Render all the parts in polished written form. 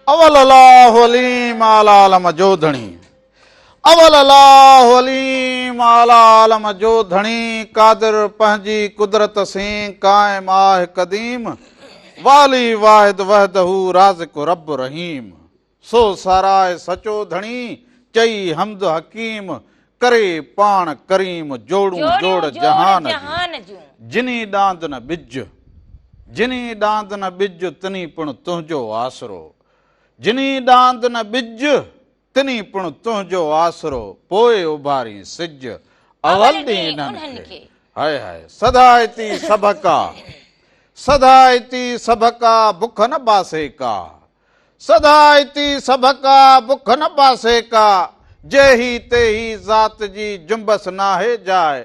अवल अल्लाह अलीम आला आलम जो धणी अवल अल्लाह अलीम आला आलम जो धणी कादिर पंहिंजी कुदरत से कायम आहे कदीम वाली वाहिद वहदहू राज़िक रब रहीम सो साराए सचो धणी चई हमद हकीम करे पाण करीम जोड़ू जोड़ जहान जिनी डांद न बिज तनी पुण तुंहिंजो आसरो जिनी डांद न बिज तिनी पुण तुंहिंजो आसरो पोए उभारी सिज अवल ॾींहं खे हाय हाय सदायती सबका बुख न बासे का सदायती सबका बुख न बासे का जेही तेही ज़ात जी जुंबस नाहे जाए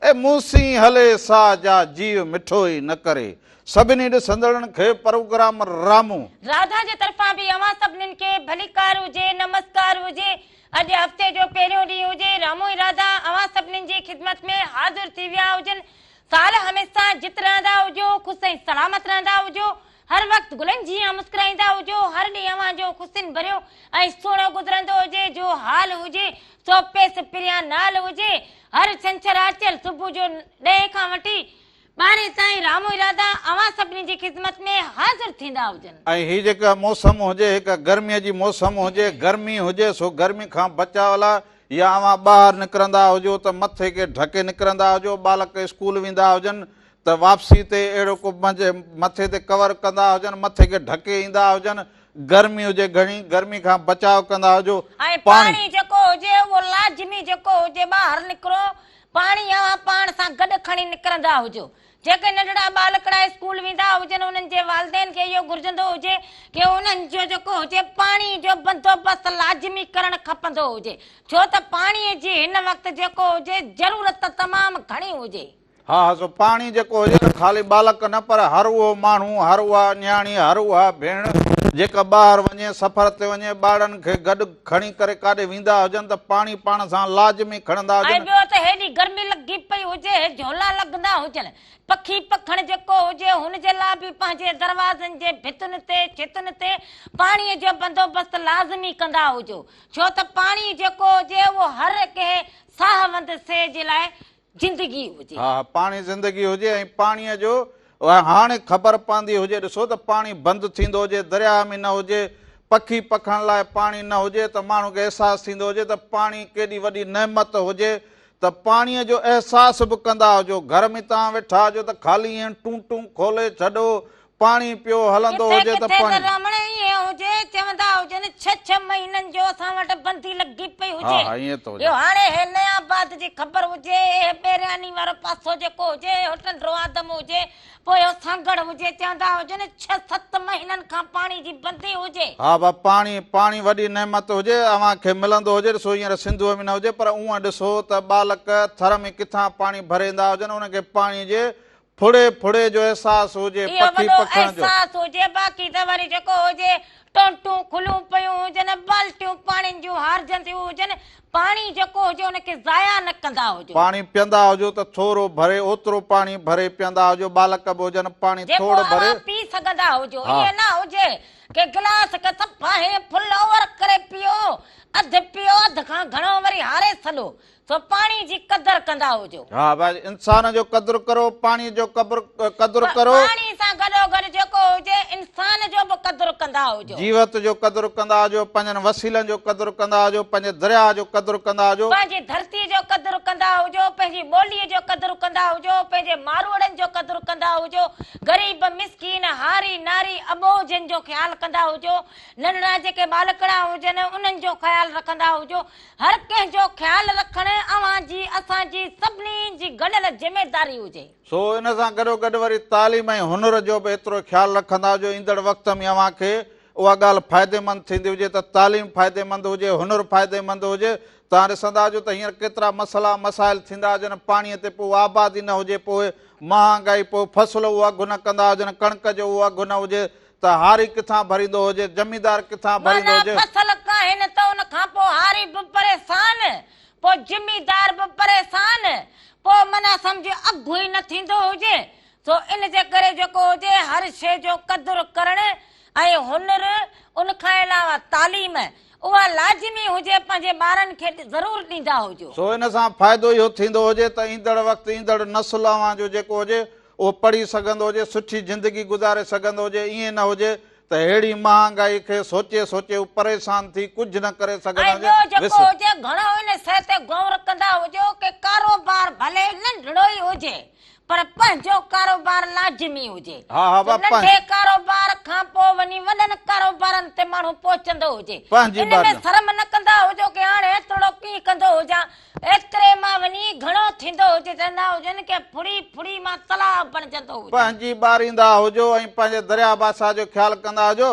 ए मूसी हले सा जा जीव मिठो ई न करे सभिनी ॾिसंदड़नि खे प्रोग्राम रामू राधा जे तरफ़ां बि अवां सभिनीनि खे भलीकार हुजे नमस्कार हुजे अॼु हफ़्ते जो पहिरियों ॾींहुं हुजे रामू ऐं राधा अवां सभिनीनि जी ख़िदमत में हाज़िर थी विया हुजनि साल हमेशा जित रहंदा हुजो ख़ुशि ऐं सलामत रहंदा हुजो हर वक़्तु गुलनि जीअं मुस्कुराईंदा हुजो हर ॾींहुं अवां जो ख़ुशियुनि भरियो ऐं सुहिणो गुज़रंदो हुजे जो हाल हुजे सो पेस पिरिया नाल हुजे हर छंछरु अचल सुबुह जो 10 खां वठी 12 ताईं रामू राधा अवां सभिनी जी ख़िदमत में हाज़िर थींदा हुजनि ऐं ही जेका मौसम हुजे हिकु गर्मीअ जी मौसम हुजे गर्मी हुजे सो गर्मी खां बचाव लाइ या अवां ॿाहिरि निकिरंदा हुजो त मथे खे ढके निकिरंदा हुजो बालक स्कूल वेंदा हुजनि त वापसी ते अहिड़ो को मथे ते कवर कंदा हुजनि मथे खे ढके ईंदा हुजनि गर्मी हुजे घणी गर्मी खां बचाव कंदा हुजो ऐं पाणी जेको हुजे उहो लाज़मी जेको हुजे ॿाहिरि निकिरो पाणी अवां पाण सां गॾु खणी निकिरंदा हुजो जेके नंढड़ा बालकड़ा स्कूल वेंदा हुजनि उन्हनि जे वालिदैन खे इहो घुर्जंदो हुजे कि उन्हनि जो जेको हुजे पाणी जो बंदोबस्त लाज़मी करणु खपंदो हुजे छो त पाणीअ जी हिन वक़्तु जेको हुजे ज़रूरत तमामु घणी हुजे हा सो पाणी जेको हुजे न ख़ाली बालक न पर हर उहो माण्हू हर उहा न्याणी हर उहा भेण जेका ॿाहिरि वञे सफ़र ते वञे ॿारनि खे गॾु खणी करे काॾे वेंदा हुजनि त पाणी पाण सां लाज़मी खणंदा हुजनि ऐं ॿियो त हेॾी गर्मी लॻी पई हुजे झोला लॻंदा हुजनि पखी पखण जेको हुजे हुन जे लाइ बि पंहिंजे दरवाज़नि जे भितुनि ते छितुनि ते पाणीअ जो बंदोबस्त लाज़मी कंदा हुजो छो त पाणी जेको हुजे उहो हर कंहिं साहवंद से जे लाइ जिंदगी हुजे हा पाणी ज़िंदगी हुजे ऐं पाणीअ जो हाणे ख़बर पवंदी हुजे ॾिसो त पाणी बंदि थींदो हुजे दरिया में न हुजे पखी पखण लाइ पाणी न हुजे त माण्हू खे अहसासु थींदो हुजे त पाणी केॾी वॾी नेमत हुजे त पाणीअ जो अहसासु बि कंदा हुजो घर में तव्हां वेठा हुजो त ख़ाली ईअं टूं खोले छॾो पाणी पियो हलंदो हुजे त पाणी हुजे चवंदा हुजनि 6 महीननि जो असां वटि बंदी लॻी पई हुजे ईअं त हुजे हाणे हे नयाबाद जी ख़बर हुजे बेरियानी वारो पासो जेको हुजे टंडरो आदम हुजे पोइ सांगड़ हुजे चवंदा हुजनि 6-7 महीननि खां पाणी जी बंदी हुजे हा बा पाणी वॾी नेमत हुजे अव्हां खे मिलंदो हुजे ॾिसो हींअर सिंधूअ में न हुजे पर उहा ॾिसो त बालक थर में किथां पाणी भरींदा हुजनि उनखे पाणी जे फुड़े जो एहसास हुजे पखी पखण जो एहसास हुजे बाक़ी त वरी जेको हुजे टोंटूं खुलूं पयूं हुजनि बाल्टियूं पाणी जूं हारजंदियूं हुजनि पाणी जेको हुजे उनखे ज़ाया न कंदा हुजो पाणी पीअंदा हुजो त थोरो भरे ओतिरो पाणी भरे पीअंदा हुजो बालक बि हुजनि पाणी थोरो भरे पी सघंदा हुजो ईअं न हुजे कि गिलास खे सफ़ा फुल ओवर करे पियो अधु खां घणो वरी हारे छॾो तो पाणी जी कदर कंदा हुजो हा भाई इंसान जो कदर करो पाणी जो कदर करो पाणी सां गॾो गॾु जेको हुजे इंसान जो बि कदर कंदा हुजो जीवत जो कदर कंदा हुजो पंहिंजनि वसीलनि जो कदर कंदा हुजो पंहिंजे दरिया जो कदर कंदा हुजो पंहिंजी धरती जो कदर कंदा हुजो पंहिंजी ॿोलीअ जो कदर कंदा हुजो पंहिंजे मारवड़नि जो कदर कंदा हुजो ग़रीब मिसकीन हारी नारी अबोजनि जो ख़्यालु कंदा हुजो नंढड़ा जेके बालकड़ा हुजनि उन्हनि जो ख़्यालु रखंदा हुजो हर कंहिंजो ख़्यालु रखणु अवां जी असां जी सभिनी जी गॾियल ज़िमेदारी हुजे सो इन सां गॾो गॾु वरी तालीम ऐं हुनर जो बि एतिरो ख़्यालु रखंदा हुजो ईंदड़ वक़्त में अव्हां खे उहा ॻाल्हि फ़ाइदेमंद थींदी हुजे त तालीम फ़ाइदेमंद हुजे हुनर फ़ाइदेमंद हुजे तव्हां ॾिसंदा हुजो त हींअर केतिरा मसइला मसाइल थींदा हुजनि पाणीअ ते पोइ आबादी न हुजे पोइ महांगाई पोइ फसल उहो अघु न कंदा हुजनि कणिक जो उहो अघु न हुजे त हारी किथां भरींदो हुजे ज़मीदार किथां भरींदो हुजे फसल काहे न त उन खां पोइ हारी बि परेशान पोइ ज़मीदार बि परेशान पोइ माना सम्झो अघु ई न थींदो हुजे। सो इन जे करे जेको हुजे हर शइ जो क़दुरु करणु ऐं हुनर उन खां अलावा तालीम उहा लाज़िमी हुजे, पंहिंजे ॿारनि खे ज़रूरु ॾींदा हुजो। सो इन सां फ़ाइदो इहो थींदो हुजे त ईंदड़ वक़्तु ईंदड़ नस्ल जो जेको हुजे उहो पढ़ी सघंदो हुजे, सुठी ज़िंदगी गुज़ारे सघंदो हुजे। ईअं न हुजे त अहिड़ी महांगाई खे सोचे सोचे परेशान थी कुझु न करे सघंदा जेको हुजे घणो इन शइ ते गौर कंदा हुजो कि कारोबार भले नंढड़ो ई हुजे पर पंहिंजो कारोबार लाज़िमी हुजे। नंढे कारोबार खां पोइ वञी वॾनि कारोबारनि ते माण्हू पहुचंदो हुजे। इन में शर्म न कंदा हुजो कि हाणे एतिरो कीअं कंदो हुजां, एतिरे मां वञी घणो थींदो हुजे। चवंदा हुजनि कि फुड़ी फुड़ी मां तलाउ बणजंदो हुजे। पंहिंजी ॿारींदा हुजो ऐं पंहिंजे दरिया बासा जो ख़्यालु कंदा हुजो।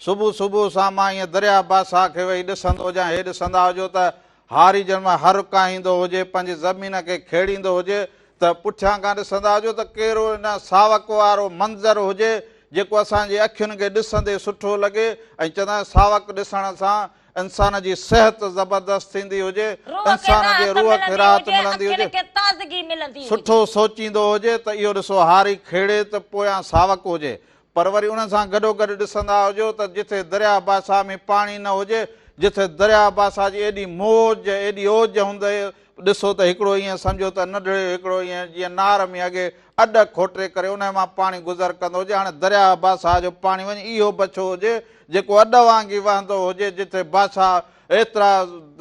सुबुह सुबुह सां मां ईअं दरिया बासा खे वेही ॾिसंदो हुजां, हे ॾिसंदा हुजो त हारी जन मां हर काईंदो हुजे, पंहिंजी ज़मीन खे खेड़ींदो हुजे त पुठियां खां ॾिसंदा हुजो त कहिड़ो इन सावक वारो मंज़र हुजे जेको असांजी अखियुनि खे ॾिसंदे सुठो लॻे। ऐं चवंदा सावक ॾिसण सां इंसान जी सिहत ज़बरदस्त थींदी हुजे, इंसान जे रूह खे राहत मिलंदी हुजे। सुठो सोचींदो हुजे त इहो ॾिसो हारी खेड़े त पोयां सावक हुजे। पर वरी उन सां गॾोगॾु ॾिसंदा हुजो त जिथे दरिया बासा में पाणी न हुजे, जिथे दरिया बासा जी एॾी मौज एॾी ओज हूंदे ॾिसो त हिकिड़ो ईअं सम्झो त नंढड़े हिकिड़ो ईअं जीअं नार में अॻे अॾ खोटे करे उन मां पाणी गुज़र कंदो हुजे। हाणे दरिया बासा जो पाणी वञी इहो बचो हुजे जेको अॾ वांगुरु वहंदो हुजे। जिथे बासा एतिरा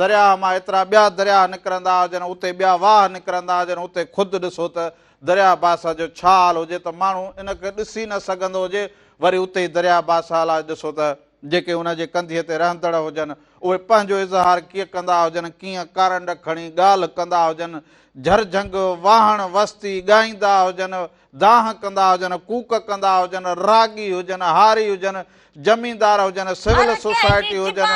दरिया मां एतिरा ॿिया दरिया निकिरंदा हुजनि, उते ॿिया वाह निकिरंदा हुजनि, उते ख़ुदि ॾिसो त दरिया बासा जो छा हाल हुजे त माण्हू इनखे ॾिसी न सघंदो हुजे। वरी उते ई दरिया बासा लाइ ॾिसो त जेके उनजे कंधीअ ते रहंदड़ हुजनि उहे पंहिंजो इज़हार कीअं कंदा हुजनि, कीअं करंड खणी ॻाल्हि कंदा हुजनि, झरझंग वाहण वस्ती ॻाईंदा हुजनि, दाह कंदा हुजनि, कूक कंदा हुजनि, रागी हुजनि, हारी हुजनि, जमींदार हुजनि, सिविल सोसाइटी हुजनि।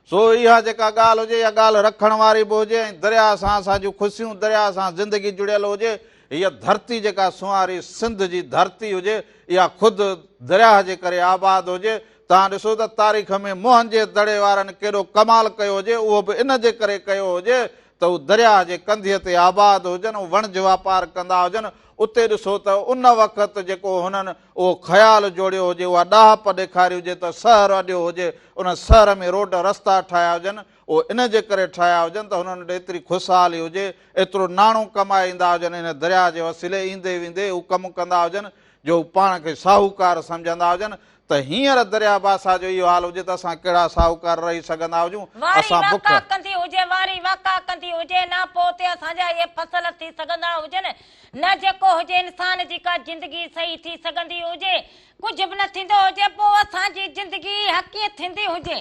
सो इहा जेका ॻाल्हि हुजे इहा ॻाल्हि रखण वारी बि हुजे ऐं दरिया सां असांजूं ख़ुशियूं दरिया सां ज़िंदगी जुड़ियल हुजे। हीअ धरती जेका सुवारी सिंध जी धरती हुजे इहा ख़ुदि दरिया जे करे आबाद हुजे। तव्हां ॾिसो त तारीख़ में मोहन जे दड़े वारनि केॾो कमाल कयो हुजे, उहो बि इन जे करे कयो हुजे त उहो दरिया जे कंधीअ ते आबाद हुजनि, वणज वापार कंदा हुजनि। उते ॾिसो त उन वक़्तु जेको हुननि उहो ख़्यालु जोड़ियो हुजे, उहा ॾाहप ॾेखारी हुजे त शहर अॾियो हुजे, उन शहर में रोड रस्ता ठाहिया हुजनि, उहो इन जे करे ठाहिया हुजनि त हुननि ॾे एतिरी ख़ुशहाली हुजे, एतिरो नाणो कमाईंदा हुजनि इन दरिया जे वसीले। ईंदे वेंदे हू कमु कंदा हुजनि जो पाण खे साहूकार सम्झंदा हुजनि। त हींअर दरिया बासा जो इहो हाल हुजे त असां कहिड़ा साहूकार रही सघंदा हुजूं। असां बुख कंदी हुजे, वारी वाका कंदी हुजे, न पोइ उते असांजा इहे फसल थी सघंदा हुजनि, न जेको हुजे इंसान जी का ज़िंदगी सही थी सघंदी हुजे, कुझु बि न थींदो हुजे, पोइ असांजी ज़िंदगी कीअं थींदी हुजे।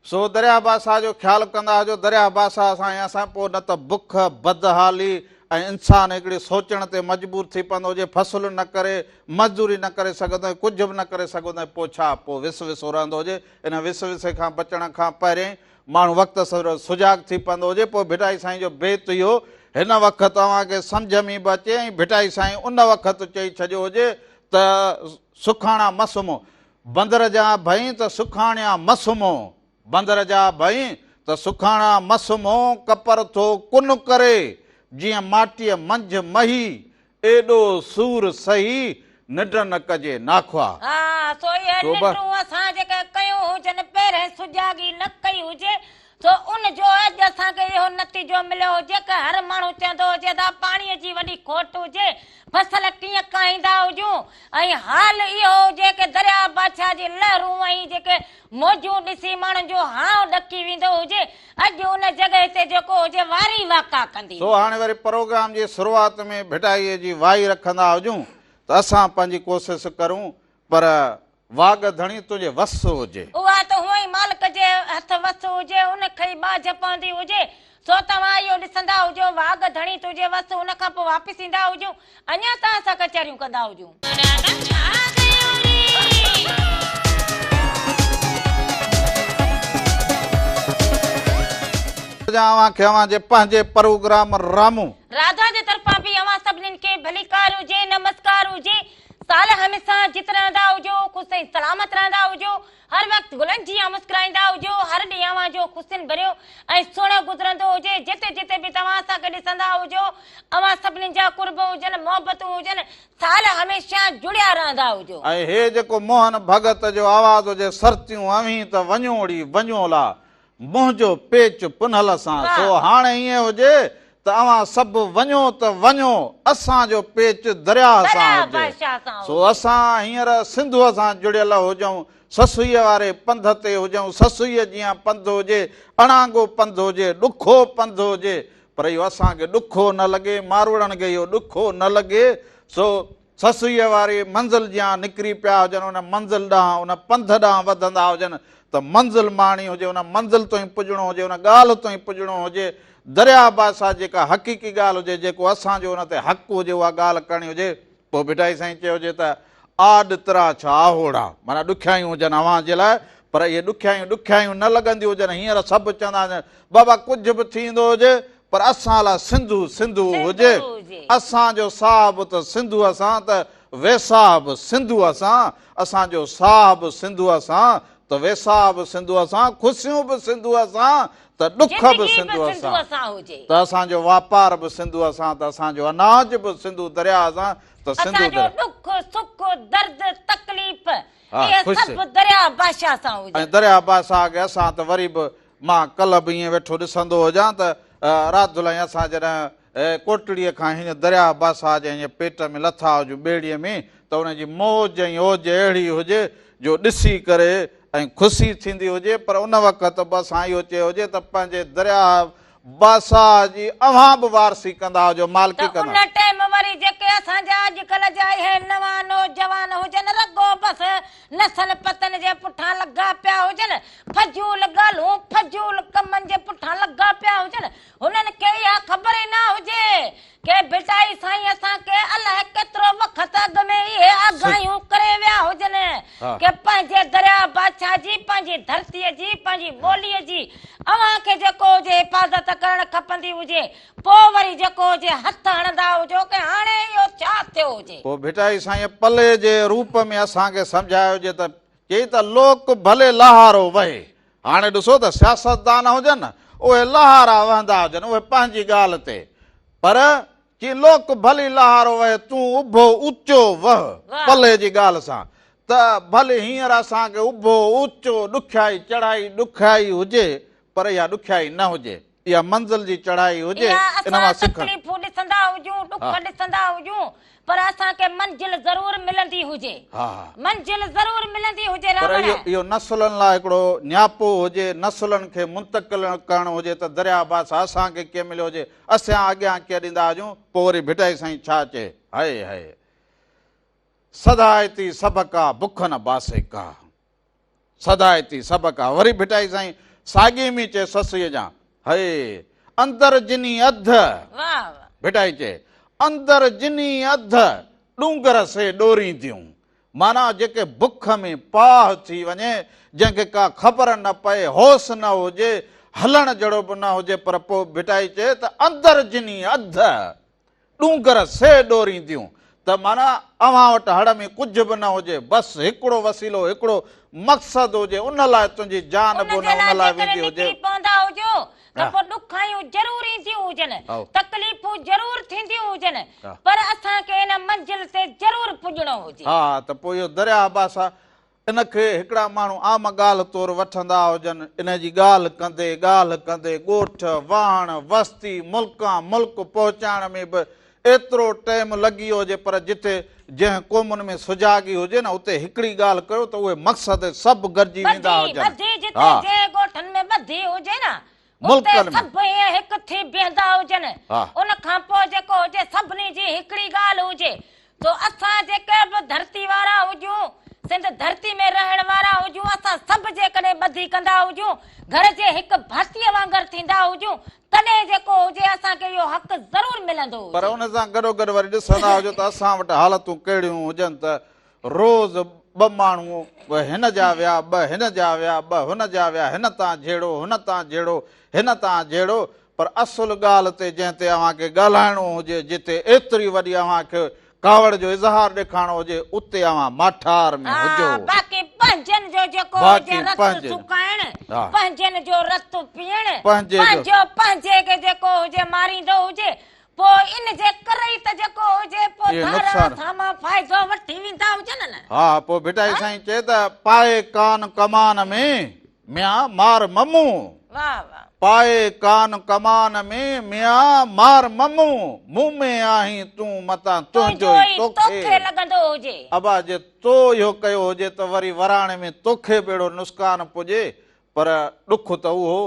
सो दरिया बासा जो ख़्यालु कंदा हुजो। दरिया बासा असां पोइ न त बुख बदहाली ऐं इंसानु हिकिड़ी सोचण ते मजबूर थी पवंदो हुजे, फसल न करे मज़दूरी न करे सघंदो, कुझु बि न करे सघंदो, पोइ छा पोइ विस विसो रहंदो हुजे। इन विस विसे खां बचण खां पहिरियों माण्हू वक़्तु सुजाग थी पवंदो हुजे। पोइ भिटाई साईं जो बेत इहो हिन वक़्तु तव्हांखे सम्झ में बि अचे ऐं भिटाई साईं उन वक़्तु चई छॾियो हुजे त सुखाणा मसुमो बंदर जा भई त सुखाणिया मसुमो, बंदर जा भई त सुखाणा मसुमो, कपर थो कुन करे जीअं माटीअ मंझ मही, एॾो सूर सही निड न कजे नाखवा। असां जेके कयूं हुजनि पहिरें सुजागी न कई हुजे तो उन जो अॼु असांखे इहो नतीजो मिलियो हुजे कि हर माण्हू चवंदो हुजे त पाणीअ जी वॾी खोट हुजे, फसल कीअं काईंदा हुजूं, ऐं हाल इहो हुजे कि दरिया बादशाह जी लहरूं ऐं जेके मौजूं ॾिसी माण्हुनि जो हाव ॾकी वेंदो हुजे। अॼु उन जॻह ते जेको हुजे वारी वाका कंदी। सो हाणे वरी प्रोग्राम जी शुरूआत में भिटाईअ जी वाई रखंदा हुजूं त असां पंहिंजी कोशिश करूं, पर वाग धणी तुंहिंजे वस हुजे। उहा त हूअं ई मालिक जे हथ वस हुजे, उनखे ई बाझ पवंदी हुजे। सो तव्हां इहो ॾिसंदा हुजो वाग धणी तुंहिंजे वस, उन खां पोइ वापसि ईंदा हुजूं, अञा तव्हां सां कचहरियूं कंदा हुजूं। पंहिंजे प्रोग्राम रामू राधा जे तरफ़ां बि अवां सभिनीनि खे भली कार हुजे, नमस्कार हुजे। साल हमेशा जित रहंदा हुजो, ख़ुशि ऐं सलामत रहंदा हुजो, हर वक़्तु गुलनि जी मुस्कुराईंदा हुजो, हर ॾींहुं अव्हां जो ख़ुशियुनि भरियो ऐं सुहिणो गुज़रंदो हुजे। जिते जिते बि तव्हां सां गॾु ॾिसंदा हुजो, अव्हां सभिनीनि जा कुर्ब हुजनि, मोहबतूं हुजनि, साल हमेशा जुड़िया रहंदा हुजो। ऐं हे जेको मोहन भगत जो आवाज़ हुजे, सरतियूं अवीं त वञोड़ी वञोला मुंहिंजो पेच पुनल सां। वाह। सो हाणे ईअं हुजे त अव्हां सभु वञो त वञो, असांजो पेच दरिया सां दरिया हुजे। बादशाह सां सो असां हींअर सिंधुअ सां जुड़ियल हुजऊं, ससुईअ वारे पंध ते हुजऊं। ससुईअ जीअं पंध हुजे, अणांगो पंध हुजे, ॾुखो पंध हुजे, पर इहो असांखे ॾुखो न लॻे, मारवड़नि खे इहो ॾुखो न लॻे। सो ससुईअ वारी मंज़िल जियां निकिरी पिया हुजनि, उन मंज़िल ॾांहुं उन पंध ॾांहुं वधंदा हुजनि त मंज़िल माणी हुजे, उन मंज़िल ताईं पुॼणो हुजे, उन ॻाल्हि ताईं पुॼणो हुजे। दरिया बादशाह जेका हक़ीक़ी ॻाल्हि हुजे, जेको असांजो हुन ते हक़ु हुजे, उहा ॻाल्हि करणी हुजे। पोइ भिटाई साईं चयो हुजे त आड तिरा छा आहोड़ा, माना ॾुखियायूं हुजनि अव्हां जे लाइ, पर इहे ॾुखियायूं न लॻंदियूं हुजनि। हींअर सभु चवंदा आहिनि बाबा कुझु बि थींदो हुजे, पर असां लाइ सिंधु सिंधु हुजे। असांजो साहब त सिंधुअ सां, त वेसाह बि सिंधुअ सां। असांजो साह बि सिंधुअ सां, त वेसाह बि सिंधुअ सां। ख़ुशियूं बि सिंधुअ सां, त ॾुख बि सिंधुअ सां। त असांजो वापार बि सिंधुअ सां, त असांजो अनाज बि सिंधु दरिया सां, त सिंधु दुख सुख दर्द तकलीफ़ इहे सभु दरिया बादशाह सां हुजे। ऐं दरिया बादशाह खे असां त वरी बि, मां कल्ह बि ईअं वेठो ॾिसंदो हुजां त राति दुलाई असां जॾहिं कोटड़ीअ खां हीअं दरिया बादशाह जे हीअं पेट में लथा हुजूं ॿेड़ीअ में, त हुनजी मौज ऐं ओज अहिड़ी हुजे जो ॾिसी करे ऐं ख़ुशी थींदी हुजे। पर उन वक़्तु बि असां इहो चयो हुजे त पंहिंजे दरिया बादशाह जी अव्हां बि वारसी कंदा हुजो, मालिकी कंदा। उन टाइम वरी जेके असांजा अॼुकल्ह जा इहे नवां नौजवान हुजनि, रगो बसि नसल पतन जे पुठां लॻा पिया हुजनि, फजूल ॻाल्हियूं फजूल कमनि जे पुठां लॻा पिया हुजनि, हुननि खे इहा ख़बर ई न हुजे के भिटाई साईं असांखे अलाए केतिरो वक़्त अॻु में इहे आगाहियूं करे विया हुजनि के पंहिंजे दरिया बादशाह जी, पंहिंजी धरतीअ जी, पंहिंजी ॿोलीअ जी अव्हांखे जेको हुजे हिफ़ाज़त करणु खपंदी हुजे। पोइ वरी जेको हुजे हथ हणंदा हुजो के हाणे इहो छा थियो हुजे। पोइ भिटाई साईं पले जे रूप में असांखे सम्झायो हुजे त चई त लोक भले लहारो वहे। हाणे ॾिसो त सियासतदान हुजनि, उहे लहारा वहंदा हुजनि, उहे पंहिंजी ॻाल्हि ते, पर चई लोक भली लहारो वहे, तूं उभो ऊचो वह पले जी ॻाल्हि सां। त भले हींअर असांखे उभो ऊचो ॾुखियाई चढ़ाई ॾुखियाई हुजे, पर इहा ॾुखियाई न हुजे, इहा मंज़िल जी चढ़ाई हुजे। इन मां तकलीफ़ूं ॾिसंदा हुजूं, ॾुख ॾिसंदा हुजूं, पर असांखे मंज़िल ज़रूर मिलंदी हुजे। मंज़िल ज़रूर मिलंदी हुजे। पर इहो नसलनि लाइ हिकिड़ो न्यापो हुजे, नसलनि खे मुंतक़िल करणो हुजे त दरिया बादशाह असांखे कीअं मिलियो हुजे, असां अॻियां कीअं ॾींदा हुजूं। पोइ वरी भिटाई साईं छा चए, हाय हाय सदायती सब का बुख न बासे का, सदायती सब का। वरी भिटाई साईं साॻी में चए ससुअ जा, हाय अंदर जिनी अध, भिटाई चए अंदर जिनी अध डूंगर से ॾोरींदियूं, माना जेके बुख में पाह थी वञे, जंहिंखे का ख़बर न पए, होश न हुजे, हलण जहिड़ो बि न हुजे, पर पोइ भिटाई चए त अंदर जिनी अध डूंगर से ॾोरींदियूं, त माना अव्हां वटि हड़ में कुझु बि न हुजे, बसि हिकिड़ो वसीलो, हिकिड़ो मक़सदु हुजे, उन लाइ तुंहिंजी जान बि उन लाइ वेंदी हुजे। ॾुखायूं ज़रूर ईंदियूं हुजनि, तकलीफ़ूं ज़रूर थींदियूं हुजनि, पर असांखे इन मंज़िल ते ज़रूर पुॼणो हुजे। हा, त पोइ इहो दरिया बादशाह इनखे हिकिड़ा माण्हू आम ॻाल्हि तौरु वठंदा हुजनि, इन जी ॻाल्हि कंदे ॻोठ वाहण वस्ती मुल्कां मुल्क पहुचाइण में बि एतिरो टाइम लॻी वियो हुजे, पर जिथे जंहिं क़ौमुनि में सुजागी हुजे न, उते हिकिड़ी ॻाल्हि कयो त उहे मक़सद सभु गॾिजी वेंदा हुजनि। मुल्कनि में सभु हिकु थी बीहंदा हुजनि, उन खां पोइ जेको हुजे सभिनी जी हिकिड़ी ॻाल्हि हुजे। तो असां जेके बि धरती वारा हुजूं, सिंध धरती में रहण वारा हुजूं, असां सभु जेकॾहिं ॿधी कंदा हुजूं, घर जे हिकु भातीअ वांगुरु थींदा हुजूं, तॾहिं जेको हुजे असांखे इहो हक़ ज़रूर मिलंदो। पर उन सां गॾोगॾु वरी ॾिसंदा हुजो त असां वटि हालतूं कहिड़ियूं हुजनि त रोज़ ॿ माण्हू हिन जा विया, ॿ हिन जा विया, ॿ हुन जा विया, हिन तां जहिड़ो हुन तां जहिड़ो हिन तां जहिड़ो। पर असुल ॻाल्हि ते जंहिं ते अव्हांखे ॻाल्हाइणो हुजे, जिते एतिरी वॾी अव्हांखे कावड़ जो इज़हार ॾेखारणो हुजे उते अवां माठार में हुजो। बाक़ी पंजन जो जेको बाक़ी हुजे रत पंजनि। सुकाइण, हा। पंजन जो रत पीअण, पंहिंजे जो। पंहिंजो पंहिंजे खे जेको हुजे मारींदो हुजे, पोइ इन जे करे त जेको हुजे पोइ इहे धारा नुक़सान। सां मां फ़ाइदो वठी वेंदा हुजनि न। हा पोइ भिटाई साईं चए त पाए कान कमान में मियां मार मम्मू, वाह वाह। पाए कान कमान में मियां मार मम्मू, मुंह में आहीं तूं मतां तुंहिंजो ई तोखे लॻंदो हुजे। अबा जे तो इहो कयो हुजे त वरी वराणे में तोखे बेड़ो नुक़सान पुॼे, पर ॾुख त उहो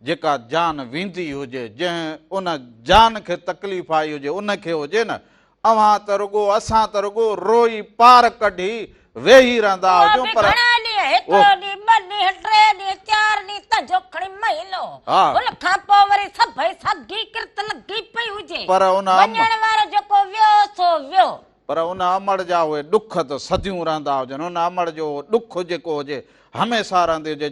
जेका जान वेंदी हुजे, जंहिं उन जान खे तकलीफ़ आई हुजे उनखे हुजे न। अवां त रुॻो असां त रुॻो रोई पार कढी वेही रहंदा हुजूं, पर घणा ॾींहं, हिकु ॾींहुं, ॿ ॾींहं, टे ॾींहं, चारि ॾींहं त जोखणी महीनो, हा। उन खां पोइ वरी सभई साॻी किरत लॻी पई हुजे, पर उन वञण वारो जेको वियो सो वियो। पर उन अमड़ जा उहे ॾुख त सदियूं रहंदा हुजनि, उन अमड़ जो ॾुख जेको हुजे हमेशह रहंदे हुजे,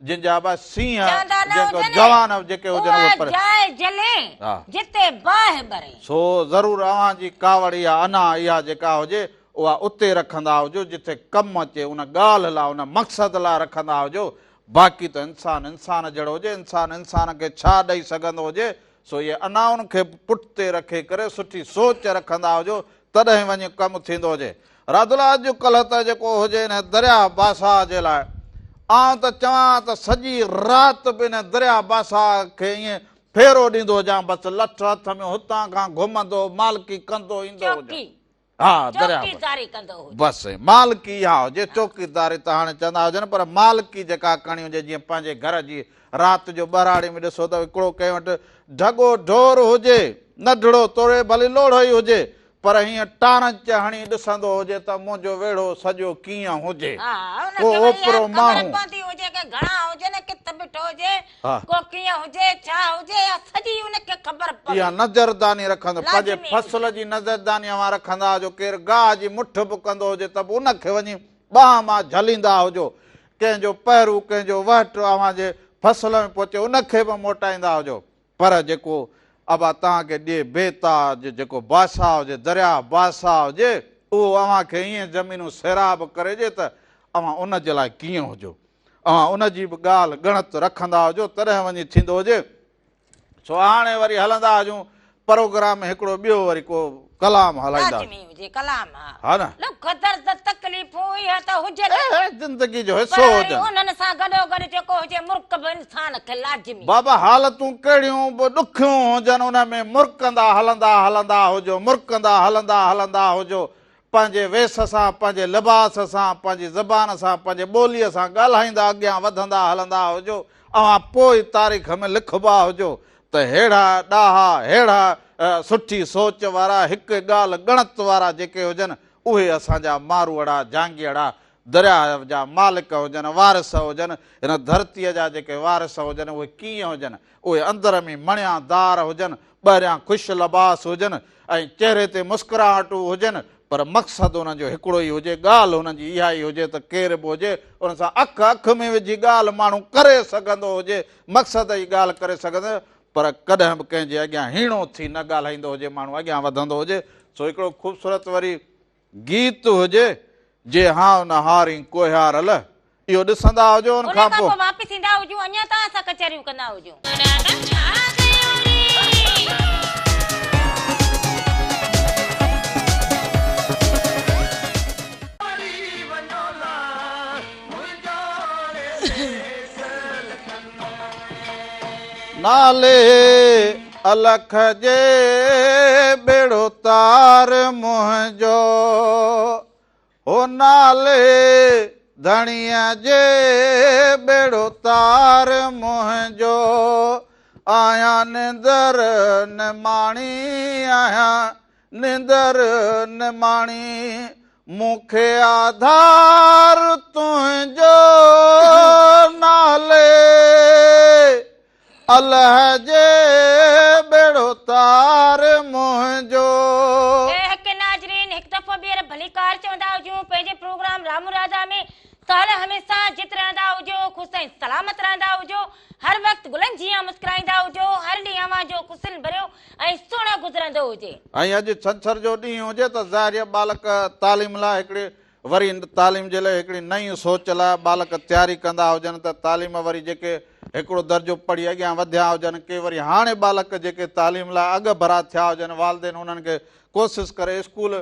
जंहिंजा बस सीह जेको जवान जेके हुजनि उहे पर जाए जले हा। जिते बाहि ॿरे। सो ज़रूरु अवां जी कावड़ या अना इहा जेका हुजे उहा उते रखंदा हुजो जिथे कमु अचे, उन ॻाल्हि लाइ उन मक़सद लाइ रखंदा हुजो। बाक़ी त इंसान जहिड़ो हुजे, इंसान खे छा ॾेई सघंदो हुजे। सो इहे अनाउनि खे पुठिते रखे करे सुठी सोच रखंदा हुजो, तॾहिं वञी कमु थींदो हुजे। राधुला अॼुकल्ह त जेको हुजे न दरिया बासा जे लाइ, आउं त चवां त सॼी राति बि न दरिया बासा खे ईअं फेरो ॾींदो हुजां, बसि लठ हथ में हुतां खां घुमंदो मालकी कंदो ईंदो हुजे। हा दरिया चौकीदारी कंदो हुजे। बसि मालकी इहा हुजे, चौकीदारी त हाणे चवंदा हुजनि, पर मालकी जेका करणी हुजे, जीअं पंहिंजे घर जी राति जो ॿराड़ी में ॾिसो त हिकिड़ो कंहिं वटि ढगो ढोर हुजे, नंढड़ो तोड़े भले लोढ़ो ई हुजे, पर हीअं टारंच हणी ॾिसंदो हुजे त मुंहिंजो वेड़ो सॼो कीअं हुजे। को ओपरो माण्हू हुजे के घणा हुजे न कित बिठो हुजे, हा। को कीअं हुजे, छा हुजे, सॼी उनखे ख़बर पवे। इहा नज़रदानी रखंदो, पंहिंजे लाज़मी फसल जी नज़रदानी अवां रखंदा हुजो। केरु गाह जी मुठ बि कंदो हुजे त बि उनखे वञी ॿाह मां झलींदा हुजो। कंहिंजो पहिरूं कंहिंजो वट अवां जे फसल में पहुचे उनखे बि मोटाईंदा हुजो। पर जेको अबा तव्हांखे ॾिए बेताज जेको बासा हुजे, दरिया बासा हुजे, उहो अव्हां खे ईअं ज़मीनूं सैराब करे ॾिए त अव्हां उन जे लाइ कीअं हुजो, अव्हां उन जी बि ॻाल्हि गणत रखंदा हुजो, तॾहिं वञी थींदो हुजे। सो हाणे वरी हलंदा हुजूं प्रोग्राम में हिकिड़ो ॿियो वरी को कलाम हलाईंदा हुजे, कलाम हा न। लख दर्द तकलीफ़ूं इहा त हुजनि, ज़िंदगी जो हिसो पर वरी हुजनि। उन्हनि सां गॾोगॾु जेको हुजे मुर्क बि इंसान खे लाज़मी। बाबा हालतूं कहिड़ियूं बि ॾुखियूं हुजनि, उन में मुर्कंदा हलंदा हुजो, मुर्कंदा हलंदा हुजो। पंहिंजे वेस सां, पंहिंजे लिबास सां, पंहिंजी ज़बान सां, पंहिंजे ॿोलीअ सां ॻाल्हाईंदा अॻियां वधंदा हलंदा हुजो। अवां पोइ तारीख़ में लिखबा हुजो त हेड़ा ॾाहा, हेड़ा सुठी सोच वारा, हिकु ॻाल्हि गणत वारा जेके हुजनि, उहे असांजा मारूअड़ा, जांगीअड़ा, दरिया जा मालिक हुजनि, वारिस हुजनि, हिन धरतीअ जा जेके वारिस हुजनि उहे कीअं हुजनि। उहे अंदर में मणिया दार हुजनि, ॿाहिरियां ख़ुशि लिबास हुजनि ऐं चहिरे ते मुस्कुराहटूं हुजनि, पर मक़सदु हुननि जो हिकिड़ो ई हुजे, ॻाल्हि हुननि जी इहा ई हुजे त केर बि हुजे उन सां अख में विझी ॻाल्हि माण्हू करे सघंदो हुजे, मक़सद जी ॻाल्हि करे सघंदो, पर कॾहिं बि कंहिंजे अॻियां हीणो थी न ॻाल्हाईंदो हुजे, माण्हू अॻियां वधंदो हुजे। सो हिकिड़ो ख़ूबसूरत वरी गीत हुजे, जे हाव न हारी कोहारल, इहो ॾिसंदा हुजो। उन खां पोइ वापसि ईंदा हुजूं, अञा तव्हां सां कचहरियूं कंदा हुजूं। नाले अलख जे बेड़ो तार मुंहिंजो, हो नाले धणीअ जे बेड़ो तार मुंहिंजो, आहियां निंदर न माणी, आहियां निंदर न माणी, मूंखे आधार तुंहिंजो नाले अल्लाह जे बेड़ो तार मुंहिंजो। नाज़रीन हिकु दफ़ो ॿीहर भली कार चवंदा हुजूं पंहिंजे प्रोग्राम रामू राधा में साल हमेशा जित रहंदा हुजो, ख़ुशि ऐं सलामत रहंदा हुजो, हर वक़्तु गुलनि जीअं मुस्कुराईंदा हुजो, हर ॾींहुं अव्हां जो कुसुल भरियो ऐं सुहिणो गुज़रंदो हुजे। ऐं अॼु छंछर जो ॾींहुं हुजे त ज़ाहिर बालक तालीम लाइ हिकिड़ी वरी तालीम जे लाइ हिकिड़ी नई सोच लाइ बालक तयारी कंदा हुजनि त तालीम वरी जेके हिकिड़ो दर्जो पढ़ी अॻियां वधिया हुजनि के वरी हाणे बालक जेके तालीम लाइ अॻु भरा थिया हुजनि वालदेन उन्हनि खे कोशिशि करे स्कूल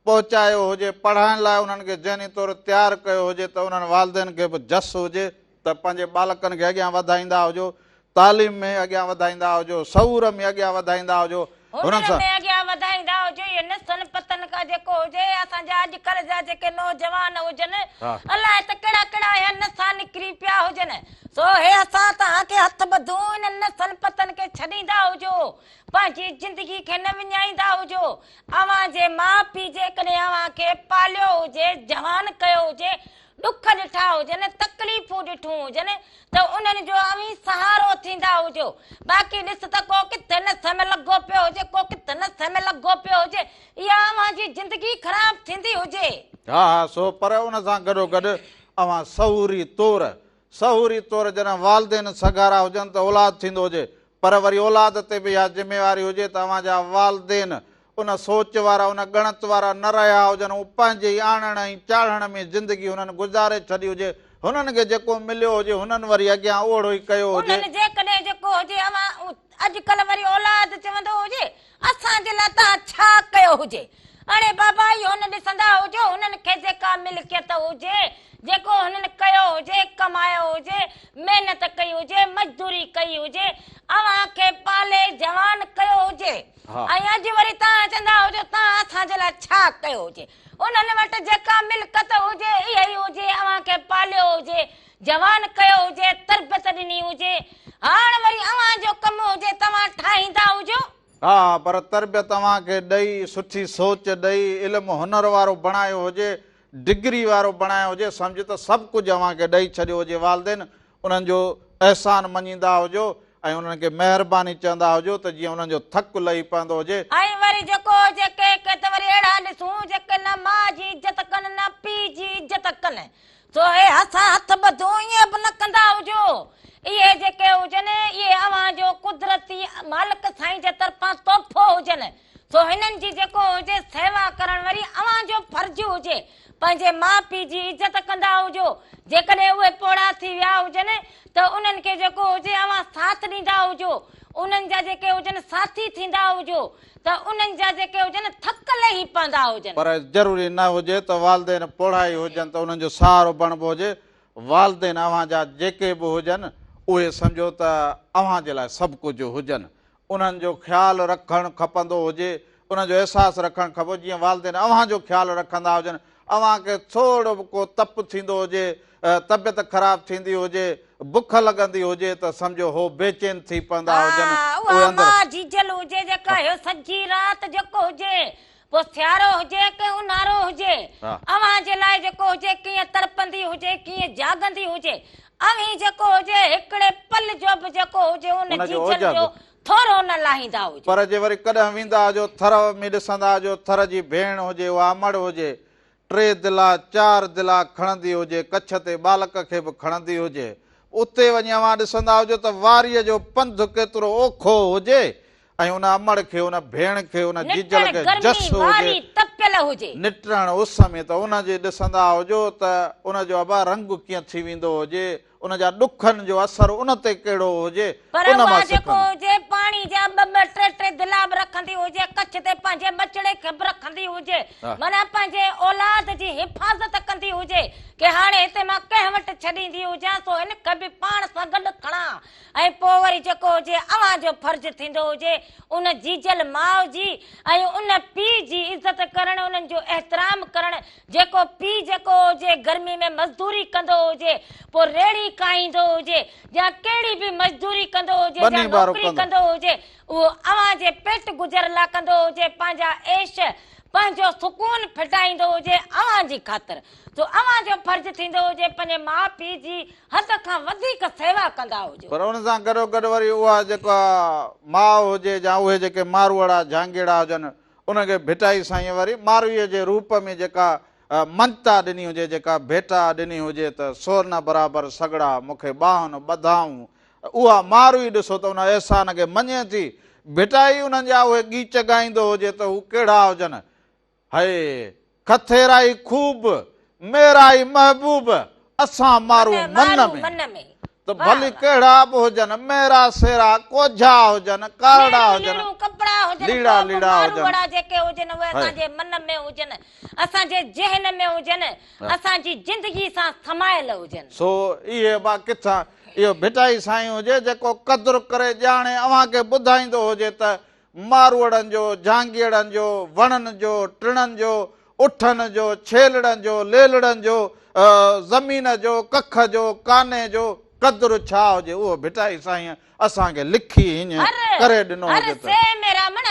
पहुचायो हुजे पढ़ाइण लाइ उन्हनि खे जहिड़ी तौरु तयारु कयो हुजे त उन्हनि वालदेन खे बि जस हुजे त पंहिंजे बालकनि खे अॻियां वधाईंदा हुजो तालीम में अॻियां वधाईंदा हुजो शऊर में अॻियां वधाईंदा हुजो हुननि सां अॻियां वधाईंदा हुजो इहे नसन पतन खां जेको हुजे असांजा अॼुकल्ह जा जेके नौजवान हुजनि अलाए त कहिड़ा कहिड़ा इहे नसा निकिरी पिया हुजनि सो हे असां तव्हांखे हथ ॿधूं इन्हनि नसन पतन खे छॾींदा हुजो पंहिंजी ज़िंदगी खे न विञाईंदा हुजो अव्हां जे माउ पीउ जेकॾहिं अव्हां खे पालियो हुजे जवान कयो हुजे दुख ॾिठा हुजनि तकलीफ़ूं ॾिठूं हुजनि त उन्हनि जो अवी सहारो थींदा हुजो बाक़ी ॾिस त को किथे नस में लॻो पियो हुजे को किथे नस में लॻो पियो हुजे इहा अव्हां जी ज़िंदगी ख़राब थींदी हुजे हा हा सो पर उन सां गॾोगॾु अव्हां सहूरी तौरु जॾहिं वालदेन सगारा हुजनि त औलाद थींदो हुजे पर वरी औलाद ते बि इहा ज़िमेवारी हुजे त अव्हांजा वालदेन उन सोच वारा उन गणत वारा न रहिया हुजनि उहे पंहिंजे ई आणण ऐं चाढ़ण में ज़िंदगी हुननि गुज़ारे छॾी हुजे हुननि खे जेको मिलियो हुजे हुननि वरी अॻियां ओड़ो ई कयो हुजे उन्हनि जेकॾहिं जेको हुजे अव्हां अॼुकल्ह वरी औलाद चवंदो हुजे असांजे लाइ तव्हां छा कयो हुजे हाणे बाबा इहो न ॾिसंदा हुजो हुननि खे जेका मिल्कियत हुजे जेको हुननि कयो हुजे कमायो हुजे महिनत कई हुजे मज़दूरी कई हुजे अव्हां खे पाले जवान कयो हुजे ऐं अॼु वरी तव्हां चवंदा हुजो तव्हां असांजे लाइ छा कयो हुजे उन्हनि वटि जेका मिल्कत हुजे इहा ई हुजे अव्हां खे पालियो हुजे जवान कयो हुजे तरबियत ॾिनी हुजे हाणे वरी अव्हां जो कमु हुजे तव्हां ठाहींदा हुजो हा पर तरबियत तव्हांखे ॾेई सुठी सोच ॾेई इल्मु हुनर वारो बणायो हुजे डिग्री वारो बणायो हुजे सम्झ त सभु कुझु अव्हांखे ॾेई छॾियो हुजे वालदेन उन्हनि जो अहसान मञींदा हुजो ऐं उन्हनि खे महिरबानी चवंदा हुजो त जीअं उन्हनि जो थकु लही पवंदो हुजे ऐं वरी जेको जेके त वरी अहिड़ा ॾिसूं जेके न माउ जी इज़त कनि न पीउ जी इज़त कनि सो हे असां हथ ॿधूं ईअं बि न कंदा हुजो इहे जेके हुजनि इहे अव्हां जो कुदरती मालिक साईं जे तरफ़ां तोहफ़ो हुजनि सो हिननि जी जेको हुजे सेवा करण वरी अव्हां जो फर्ज़ हुजे पंहिंजे माउ पीउ जी इज़त कंदा हुजो जेकॾहिं उहे पोड़ा थी विया हुजनि त उन्हनि खे जेको हुजे अव्हां साथ ॾींदा हुजो उन्हनि जा जेके हुजनि साथी थींदा हुजो त उन्हनि जा जेके हुजनि थक लही पवंदा हुजनि पर ज़रूरी न हुजे त वालदेन पोढ़ाई हुजनि त उन्हनि जो सहारो बणिबो हुजे वालदेन अव्हांजा जेके बि हुजनि उहे सम्झो त अव्हां जे लाइ सभु कुझु हुजनि उन्हनि जो ख़्यालु रखणु खपंदो हुजे उन्हनि जो अहसासु रखणु खपे जीअं वालदेन अव्हां जो ख़्यालु रखंदा हुजनि अव्हां खे थोरो बि को तपु थींदो हुजे तबियत ख़राबु थींदी हुजे बुख लॻंदी हुजे त सम्झो हो बेचैन थी पवंदा हुजनि जीजल हुजे जेका सॼी राति जेको हुजे पोइ सियारो हुजे की उन्हारो हुजे अव्हां जे लाइ जेको हुजे कीअं तड़पंदी हुजे कीअं जागंदी हुजे अवी जेको हुजे हिकिड़े पल जो बि जेको हुजे उन जीजल जो थोरो न लाहींदा हुजे पर जे वरी कॾहिं वेंदा हुजो थर में ॾिसंदा हुजो थर जी भेण हुजे उहा अमड़ हुजे 3 दिला 4 दिला खणंदी हुजे कच्छ ते बालक खे बि खणंदी हुजे उते वञी अव्हां ॾिसंदा हुजो त वारीअ जो पंधु केतिरो ओखो हुजे ऐं उन अमड़ खे उन भेण खे उन जीजल खे जस हुजे निटण उस में त उनजे ॾिसंदा हुजो त उनजो अबा रंग कीअं थी वेंदो हुजे उन जा ॾुखनि जो असर उन ते कहिड़ो हुजे पाणी जा 2-3 दिला बि रखंदी हुजे कच्छ ते पंहिंजे बचड़े खे बि रखंदी हुजे माना पंहिंजे औलाद जी हिफ़ाज़त कंदी हुजे कि हाणे हिते मां कंहिं वटि छॾींदी हुजां सो हिन खे बि पाण सां गॾु खणां ऐं पोइ वरी जेको हुजे अव्हां जो फर्ज़ थींदो हुजे उन जीजल माउ जी ऐं उन पीउ जी इज़त करणु उन्हनि जो एहतराम करणु जेको पीउ जेको हुजे गर्मी में मज़दूरी कंदो हुजे पोइ रेड़ी काईंदो हुजे या कहिड़ी बि मज़दूरी कंदो हुजे या नौकरी कंदो हुजे उहो अव्हां जे पेट गुज़र लाइ कंदो हुजे पंहिंजा ऐश पंहिंजो सुकून फिटाईंदो हुजे अव्हां जी ख़ातिर तो अव्हां जो फर्ज़ थींदो हुजे पंहिंजे माउ पीउ जी हद खां वधीक सेवा कंदा हुजो पर उन सां गॾोगॾु वरी उहा जेका माउ हुजे या उहे जेके मारवाड़ा झांगेड़ा हुजनि उनखे भिटाई साईं वरी मारवीअ जे रूप में जेका मनता ॾिनी हुजे जेका भेटा ॾिनी हुजे त सोन बराबरि सगड़ा मूंखे ॿाहुनि ॿधाऊं उहा मारवी ॾिसो त उन अहसान खे मञे थी भिटाई उन्हनि जा उहे गीच ॻाईंदो हुजे त हू कहिड़ा हुजनि। हाय खथेराई खूब मेराई महबूब असां मारू मन में त भली कहिड़ा बि हुजनि, मेरा सेरा कोझा हुजनि, कारड़ा हुजनि, कपड़ा हुजनि, लीड़ा लीड़ा हुजनि, जेके हुजनि उहे असांजे मन में हुजनि, असांजे ज़हन में हुजनि, असांजी जिंदगी सां समायल हुजनि। सो इहे बा किथां इहो भिटाई साईं हुजे जेको क़दुरु करे ॼाणे अव्हांखे ॿुधाईंदो हुजे त मारवड़नि जो, झांगीड़नि जो, वणनि जो, टिणनि जो, उठनि जो, छेलड़नि जो, लेलड़नि जो, ज़मीन जो, कख जो, काने जो क़दुरु छा हुजे उहो भिटाई साईं असांखे लिखी हीअं करे ॾिनो हुजे त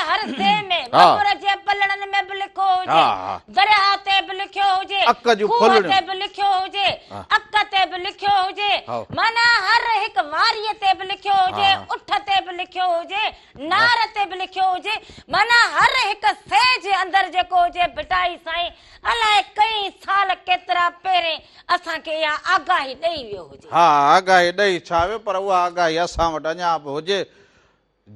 हर से में बबूर जे पलड़नि में बि लिखो हुजे, दरिया ते बि लिखियो हुजे, अक जूं खूह फुलड़ियूं ते बि लिखियो हुजे, अक ते बि लिखियो हुजे, माना हर हिकु वारीअ ते बि लिखियो हुजे, उठ ते बि लिखियो हुजे, नार ते बि लिखियो हुजे, माना हर हिकु शइ जे अंदरि जेको हुजे भिटाई साईं अलाए कई साल केतिरा पहिरें असांखे इहा आगाही ॾेई वियो हुजे। हा आगाही ॾेई छा वियो, पर उहा आगाही असां वटि अञा बि हुजे।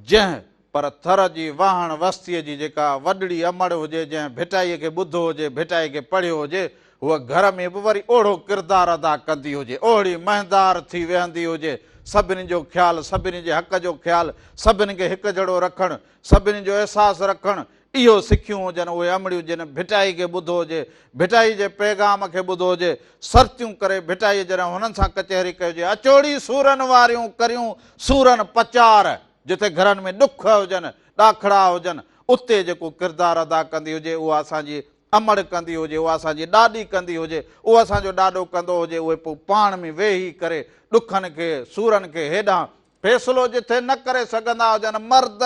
जंहिं पर थर जी वाहण वस्तीअ जी जेका वॾड़ी अमड़ हुजे, जंहिं भिटाईअ खे ॿुधो हुजे, भिटाई खे पढ़ियो हुजे, उहा घर में बि वरी ओढ़ो किरदारु अदा कंदी हुजे, ओड़ी महदार थी वेहंदी हुजे, सभिनी जो ख़्यालु, सभिनी जे हक़ जो ख़्यालु, सभिनी खे हिकु जहिड़ो रखणु, सभिनी जो अहसासु रखणु, इहो सिखियूं हुजनि, उहे अमड़ियूं हुजनि। भिटाई खे ॿुधो हुजे, भिटाई जे पैगाम खे ॿुधो हुजे, सर्तियूं करे भिटाई जॾहिं हुननि सां कचहरी कजे, अचोड़ी सूरनि वारियूं करियूं सूरनि पचार, जिथे घरनि में ॾुख हुजनि, ॾाखड़ा हुजनि, उते जेको किरदारु अदा कंदी हुजे, उहा असांजी अमड़ कंदी हुजे, उहा असांजी ॾाॾी कंदी हुजे, उहो असांजो ॾाॾो कंदो हुजे, उहे पोइ पाण में वेही करे ॾुखनि खे सूरनि खे हेॾां फ़ैसिलो जिथे न करे सघंदा हुजनि मर्द,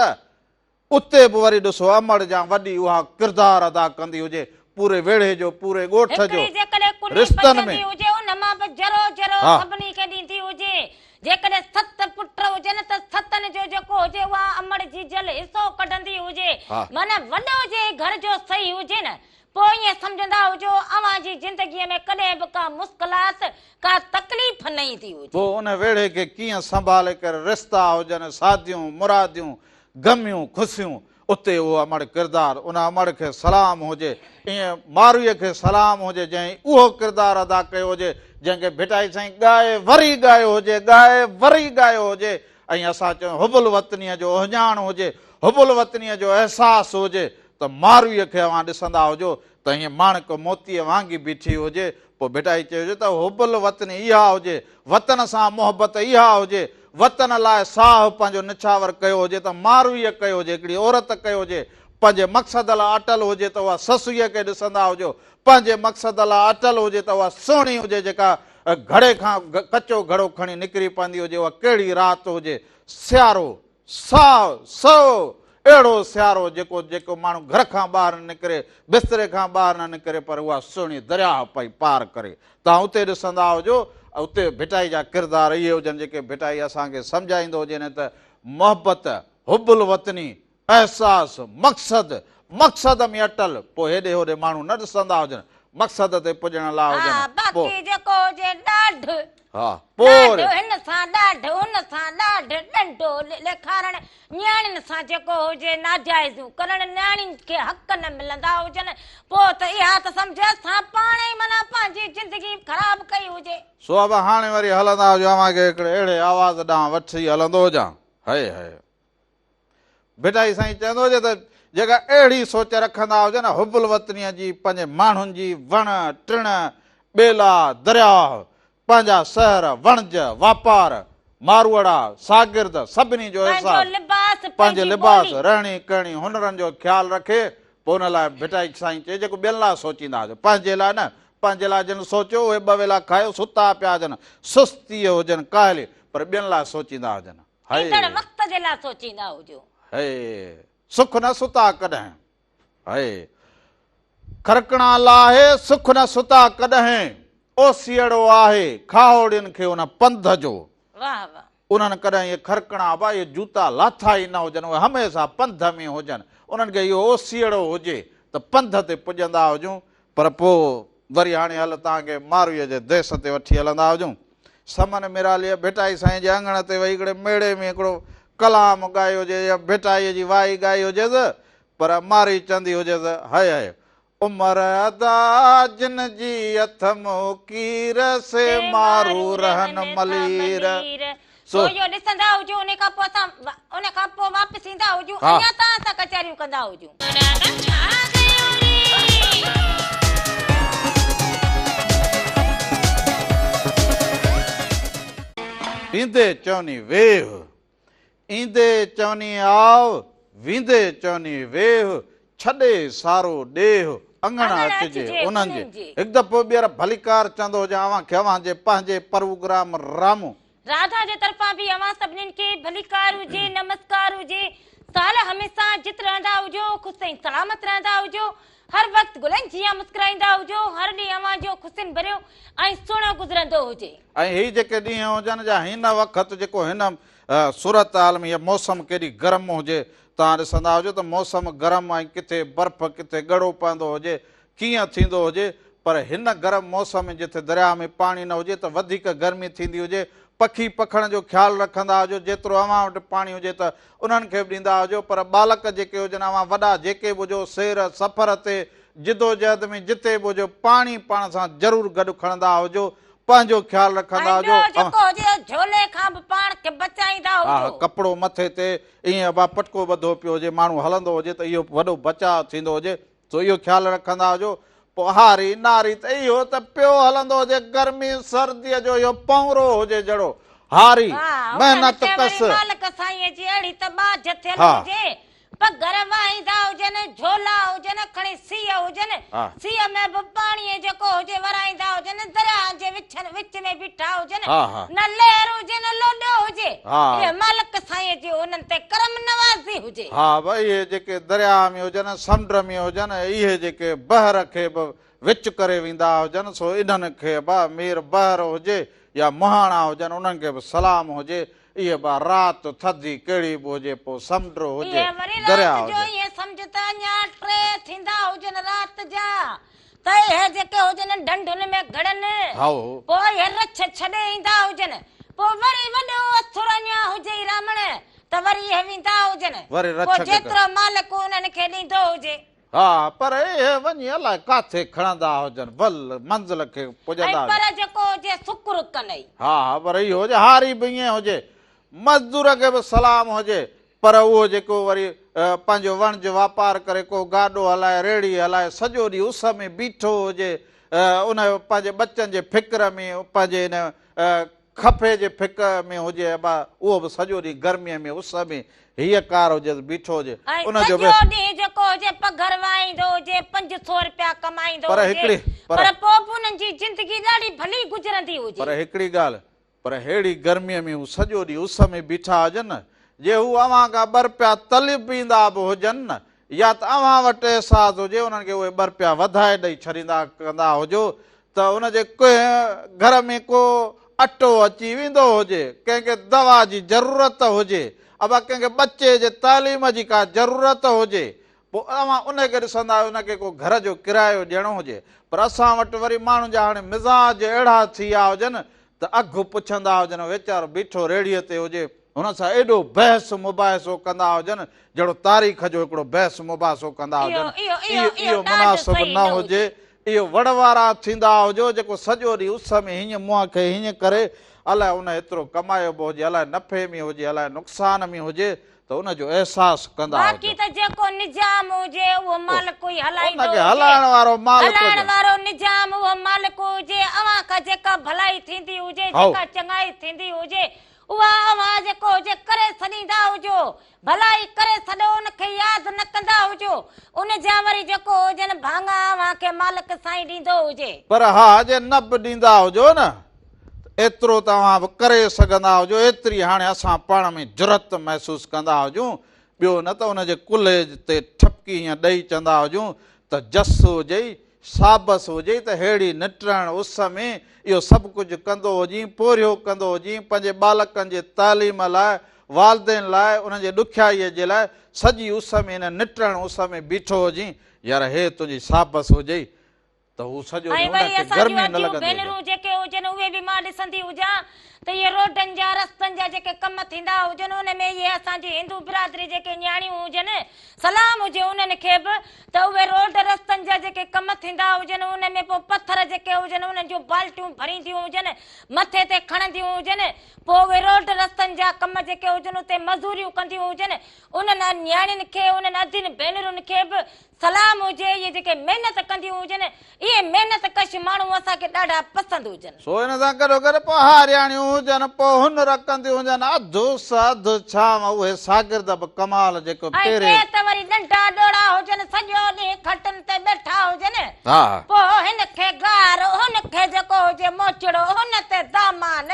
उते बि वरी ॾिसो अमड़ जा वॾी उहा किरदारु अदा कंदी हुजे, पूरे वेड़े जो, पूरे ॻोठ जो, रिश्तनि में सभिनी खे ॾींदी हुजे। जेकॾहिं 7 पुट हुजनि त 7 जो जेको हुजे उहा अमड़ जी जल हिसो कढंदी हुजे, माना वॾो जे घर जो सही हुजे न, पोइ ईअं सम्झंदा हुजो अव्हांजी ज़िंदगीअ में कॾहिं बि का मुश्किलात, का तकलीफ़ न ईंदी हुजे। पोइ उन वेड़े खे कीअं संभाले करे रिश्ता हुजनि, शादियूं मुरादियूं, गमियूं ख़ुशियूं, उते उहो अमड़ किरदारु, उन अमड़ खे सलाम हुजे, ईअं मारूअ खे सलाम हुजे, जंहिं उहो किरदारु अदा कयो हुजे, जंहिंखे भिटाई साईं ॻाए वरी ॻायो हुजे, ॻाए वरी ॻायो हुजे। ऐं असां चऊं हुबुल वतनीअ जो उहिञाण हुजे, हुबुल वतनीअ जो अहसासु हुजे, त मारूअ खे अव्हां ॾिसंदा हुजो त हीअं माणिक मोतीअ वांगी बीठी हुजे। पोइ भिटाई चइजो त हुबुल वतनी इहा हुजे, वतन सां मोहबत इहा हुजे, वतन लाइ साहु पंहिंजो निछावर कयो हुजे त मारूअ कयो हुजे, हिकिड़ी औरत कयो हुजे, पंहिंजे मक़सद लाइ अटल हुजे त उहा ससुअ खे ॾिसंदा हुजो, पंहिंजे मक़सद लाइ अटल हुजे त उहा सुहिणी हुजे, जेका घड़े खां कचो घड़ो खणी निकिरी पवंदी हुजे, उहा कहिड़ी राति हुजे, सियारो साहु सो अहिड़ो सियारो जेको जेको माण्हू घर खां ॿाहिरि न निकिरे, बिस्तरे खां ॿाहिरि न निकिरे, पर उहा सुहिणी दरिया पई पार करे। तव्हां उते ॾिसंदा हुजो, उते भिटाई जा किरदार इहे हुजनि जेके भिटाई असांखे सम्झाईंदो हुजे न त मोहबत, हुबुल वतनी, अहसास, मक़सद में अटल, पोइ हेॾे होॾे माण्हू न ॾिसंदा हुजनि, मक़सद ते पुॼण लाइ हुजनि। हा पोइ हिन सां ॾाढ, हुन सां ॾाढ, ॾंडो लेखारण, न्याणियुनि सां जेको हुजे नाजाइज़ूं करण, न्याणियुनि खे हक़ न मिलंदा हुजनि, पोइ त इहा त सम्झ असां पाण ई माना पंहिंजी ज़िंदगी ख़राब कई हुजे। सो अब हाणे वरी हलंदा हुजो, अव्हांखे हिकिड़े अहिड़े आवाज़ ॾांहुं वठी हलंदो हुजां। हाय हाय भिटाई साईं चवंदो हुजे त जेका अहिड़ी सोच रखंदा हुजनि हुबुल वतनीअ जी, पंहिंजे माण्हुनि जी, वण टिण ॿेला दरिया, पंहिंजा शहर वणज वापार, मारवड़ा शागिर्द, सभिनी जो अहसासु, पंहिंजे लिबास, रहणी करणी, हुनरनि जो ख़्यालु रखे। पोइ हुन लाइ भिटाई साईं चए जेको ॿियनि लाइ सोचींदा हुजो, पंहिंजे लाइ न, पंहिंजे लाइ जिन सोचियो उहे 2 वेला खायो सुता पिया हुजनि, सुस्तीअ हुजनि काहली, पर ॿियनि लाइ सोचींदा हुजनि। वक़्त जे लाइ सोचींदा हुजो, सुख न सुता कॾहिं, हाय खरकणा लाहे सुख न सुता कॾहिं, ओसियड़ो आहे खाओड़ियुनि खे उन पंध जो। वाह वाह, उन्हनि कॾहिं इहे खरकणा बा इहे जूता लाथा ई न हुजनि, उहे हमेशह पंध में हुजनि, उन्हनि खे इहो ओसियड़ो हुजे त पंध ते पुॼंदा हुजूं। पर पोइ वरी हाणे हल तव्हांखे मारूअ जे देस ते वठी हलंदा हुजूं। समन मिरालीअ भिटाई साईं जे अंगण ते वेही हिकिड़े मेड़े में हिकिड़ो कलाम ॻायो हुजे या भिटाईअ जी वाई ॻाई हुजेसि पर मारी चंदी हुजेसि हाय हाय उमर अदा जिन जी अथमो कीर से मारू रहन मलीर सो यो ॾिसंदा हुजो उन खां पोइ असां उन खां पोइ वापसि ईंदा हुजूं हा। अञा तव्हां सां कचहरियूं कंदा हुजूं ईंदे चवनी वेह ईंदे चवनी आव वींदे चवनी वेह छॾे सारो ॾेह अंगण अचिजे उन्हनि जे हिकु दफ़ो ॿीहर भलीकार चवंदो हुजे अव्हां खे अव्हां जे पंहिंजे प्रोग्राम रामो राधा जे तरफ़ां बि अवां सभिनीनि खे भलीकार हुजे नमस्कार हुजे साल हमेशा जित रहंदा हुजो ख़ुशि ऐं सलामत रहंदा हुजो हर वक़्तु गुलनि जीअं मुस्कुराईंदा हुजो हर ॾींहुं अवां जो ख़ुशियुनि भरियो ऐं सुहिणो गुज़रंदो हुजे ऐं ही जेके ॾींहं हुजनि जा हिन वक़्तु जेको हिन सूरत हाल में इहा मौसम केॾी गरम हुजे तव्हां ॾिसंदा हुजो त मौसम गरम ऐं किथे बर्फ़ किथे ॻड़ो पवंदो हुजे कीअं थींदो हुजे पर हिन गरम मौसम में जिथे दरिया में पाणी न हुजे त वधीक गर्मी थींदी हुजे पखी पखण जो ख़्यालु रखंदा हुजो जेतिरो अव्हां वटि पाणी हुजे त उन्हनि खे बि ॾींदा हुजो पर बालक जेके हुजनि अव्हां वॾा जेके बि हुजो सैर सफ़र ते जिदोजहद में जिते बि हुजो पाणी पाण सां ज़रूरु गॾु खणंदा हुजो पंहिंजो ख़्यालु रखंदा हुजो झोले खां बि पाण खे बचाईंदा हुजो कपिड़ो मथे ते ईअं पटको ॿधो पियो हुजे माण्हू हलंदो हुजे त इहो वॾो बचाव थींदो हुजे सो इहो ख़्यालु रखंदा हुजो पोइ हारी नारी त इहो त पियो हलंदो हुजे गर्मी सर्दीअ जो इहो पौरो हुजे जहिड़ो हारी महिनत कस मालिक साईं जी अहिड़ी त बाज थियल हुजे पगर वाईंदा हुजनि झोला हुजनि खणी सीउ हुजनि सीउ में बि पाणीअ जेको हुजे वराईंदा हुजनि दरिया जे विच में बीठा हुजनि न लहर हुजे न लोॾो हुजे इहे मालिक साईं जी उन्हनि ते करम नवाज़ी हुजे हा भई इहे जेके दरिया में हुजनि समुंड में हुजनि इहे जेके बहर खे बि विच करे वेंदा हुजनि सो इन्हनि खे बि मीर बहर हुजे या मुहाणा हुजनि उन्हनि खे बि सलाम हुजे इहे बि राति थधी कहिड़ी बि हुजे पोइ समुंड हुजे दरिया हुजे सम्झ त अञा टे थींदा हुजनि राति जा त इहे जेके हुजनि ढंढुनि में घड़नि पोइ इहे रछ छॾे ईंदा हुजनि पोइ वरी वॾो असुर अञा हुजे रामण त वरी इहे वेंदा हुजनि पोइ जेतिरो मालिक उन्हनि खे ॾींदो हुजे हा पर इहे वञी अलाए काथे खणंदा हुजनि भल मंज़िल खे पुॼंदा पर जेको हुजे शुक्र कनि हा पर इहो हुजे हारी बि ईअं हुजे मज़दूर खे बि सलाम हुजे पर उहो जेको वरी पंहिंजो वणज वापार करे को गाॾो हलाए रेड़ी हलाए सॼो ॾींहुं उस में बीठो हुजे उन पंहिंजे बचनि जे फिक्र में पंहिंजे हिन खफे जे फिक्र में हुजे उहो बि सॼो ॾींहुं गर्मीअ में उस में हीअ कार हुजे बीठो हुजे उनजो जेको हुजे पघर वाईंदो हुजे 500 रुपया कमाईंदो हुजे पर पोइ उन्हनि जी ज़िंदगी ॾाढी भली गुज़रंदी हुजे पर हिकिड़ी ॻाल्हि पर अहिड़ी गर्मीअ में हू सॼो ॾींहुं उस में बीठा हुजनि न जे हू अव्हां खां ॿ रुपया तलिब ईंदा बि हुजनि न या त अव्हां वटि अहसासु हुजे उन्हनि खे उहे 2 रुपया वधाए ॾेई छॾींदा कंदा हुजो त उनजे घर में को अटो अची वेंदो हुजे कंहिंखे दवा जी ज़रूरत हुजे अबा कंहिंखे बचे जे तालीम जी का ज़रूरत हुजे पोइ अव्हां उनखे ॾिसंदा उनखे को घर जो किरायो ॾियणो हुजे पर असां वटि वरी माण्हू जा हाणे मिज़ाज अहिड़ा थी विया हुजनि त अघु पुछंदा हुजनि वीचारो बीठो रेड़ीअ ते हुजे हुन सां एॾो बहस मुबाहिसो कंदा हुजनि जहिड़ो तारीख़ जो हिकिड़ो बहस मुबाहिसो कंदा हुजनि इहो मुनासिब न हुजे इहो वड़ वारा थींदा हुजो जेको सॼो ॾींहुं उस में हीअं मुंहं खे हीअं करे अलाए उन एतिरो कमायो बि हुजे अलाए नफ़े में हुजे अलाए नुक़सान में हुजे त उनजो अहसासु कंदा बाक़ी त जेको निजाम हुजे उहो मालिक ई हलाईंदो हुजे हलाइण वारो मालिक हलाइण वारो निजाम उहो मालिक हुजे अवां खां जेका भलाई थींदी हुजे जेका चङाई थींदी हुजे उहा अवां जेको हुजे करे छॾींदा हुजो भलाई करे छॾो उनखे यादि न कंदा हुजो उन जा वरी जेको हुजनि भाङा अवां खे मालिक साईं ॾींदो हुजे पर हा जे न बि ॾींदा हुजो न एतिरो तव्हां बि करे सघंदा हुजो एतिरी हाणे असां पाण में जुरत महसूसु कंदा हुजूं ॿियो न त उनजे कुल्हे ते ठपकी हीअं ॾेई चवंदा हुजूं त जस हुजे साबस हुजे त अहिड़ी निटण उस में इहो सभु कुझु कंदो हुजे पोरियो कंदो हुजे पंहिंजे बालकनि जे तालीम लाइ वालदेन लाइ उनजे ॾुखियाईअ जे लाइ सॼी उस में हिन निटण उस में बीठो हुजे यार हे तुंहिंजी साबस हुजे त हू सॼो ऐं ॾींहुं वरी उनखे असां गर्मी न जूं लॻंदी भेनरूं जेके हुजनि उहे बि मां ॾिसंदी हुजां त इहे रोडनि जा रस्तनि जा जेके कम थींदा हुजनि उन में इहे असांजी हिंदू बिरादरी जेके न्याणियूं हुजनि सलाम हुजे उन्हनि खे बि त उहे रोड रस्तनि जा जेके कम थींदा हुजनि उन में पोइ पथर जेके हुजनि उन्हनि जूं बाल्टियूं भरींदियूं हुजनि मथे ते खणंदियूं हुजनि पोइ उहे रोड रस्तनि जा कम जेके हुजनि उते मज़ूरियूं कंदियूं हुजनि उन्हनि न्याणियुनि खे उन्हनि अधीन भेनरुनि खे बि सलाम हुजे इहे जेके महिनत कंदियूं हुजनि इहे महिनत कश माण्हू असांखे ॾाढा पसंदि हुजनि सो हिन सां गॾो गॾु पोइ हारियाणियूं हुजनि पोइ हुनर कंदियूं हुजनि अधु साधु छाम उहे शागिर्द बि कमाल जेको ऐं पहिरें के त वरी नंढा ॾोड़ा हुजनि सॼो ॾींहुं खटनि ते वेठा हुजनि हा पोइ हिनखे गार हुनखे जेको हुजे मोचड़ो हुन ते दामान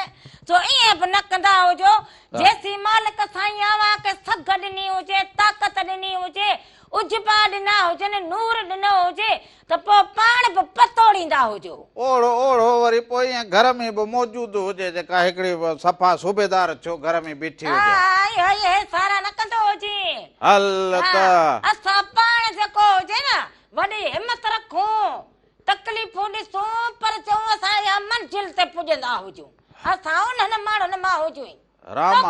सो ईअं बि न कंदा हुजो जेसी मालिक साईं अव्हां खे सघ ॾिनी हुजे ताक़त ॾिनी हुजे उजबा ॾिना हुजनि नूर ॾिनो हुजे त पोइ पाण बि पतोड़ींदा हुजो ओड़ो ओड़ो वरी पोइ ईअं घर में बि मौजूदु हुजे जेका हिकिड़ी सफ़ा सूबेदार छो घर में बीठी हुजे इहे सारा न कंदो हुजे हल त असां पाण जेको हुजे न वॾी हिमत रखूं तकलीफ़ूं ॾिसूं पर चऊं असां इहा मंज़िल ते पुॼंदा हुजूं असां उन्हनि माण्हुनि मां हुजूं राम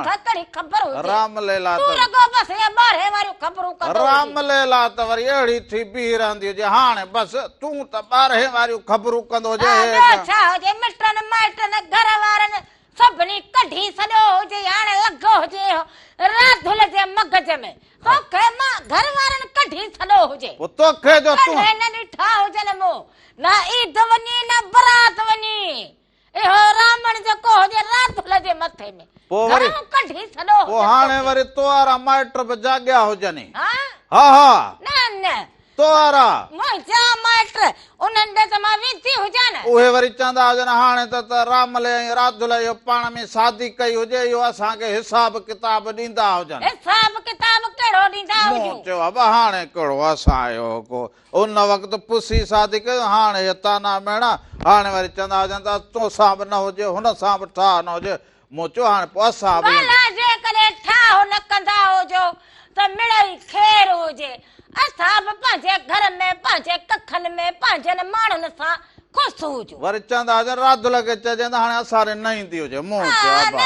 ख़बर हुजे राम लीला तूं लॻो बसि इहे ॿारहें वारियूं ख़बरूं कंदो राम लीला त वरी अहिड़ी थी बीह रहंदी हुजे हाणे बसि तूं त 12 वारियूं ख़बरूं कंदो हुजे छा हुजे मिटनि माइटनि घर वारनि सभिनी कढी छॾियो हुजे हाणे लॻो हुजे राधुल जे मगज में तोखे मां घर वारनि कढी छॾियो हुजे पोइ तोखे जो तूं न ॾिठा हुजनि मूं न ईद वञी न बरात वञी इहो रावण जेको हुजे राधुल जे मथे में पोइ वरी कढी छॾियो पोइ हाणे वरी तोरा माइट बि जाॻिया हुजनि हा हा हा न तोरा मुंहिंजा माइट उन्हनि ॾे त मां वेंदी हुजां न उहे वरी चवंदा हुजनि हाणे त रामल ऐं राधुल इहो पाण में शादी कई हुजे इहो असांखे हिसाब किताब ॾींदा हुजनि हिसाब किताब कहिड़ो ॾींदा मूं हुजूं चयो अब हाणे कहिड़ो असां आयो को उन वक़्तु पुसी शादी कयो हाणे हितां न मेणा हाणे वरी चवंदा हुजनि त तोसां बि न हुजे हुन सां बि ठा न हुजे मूं चयो हाणे पोइ असां बि जेकॾहिं ठाहो न कंदा हुजो त मिड़ई ख़ैर हुजे असां बि पंहिंजे घर में पंहिंजे कखनि में पंहिंजनि माण्हुनि सां ख़ुशि हुजूं वरी चवंदा हुजनि राधुल खे चइजे त हाणे असां न ईंदी हुजे मूं चयो न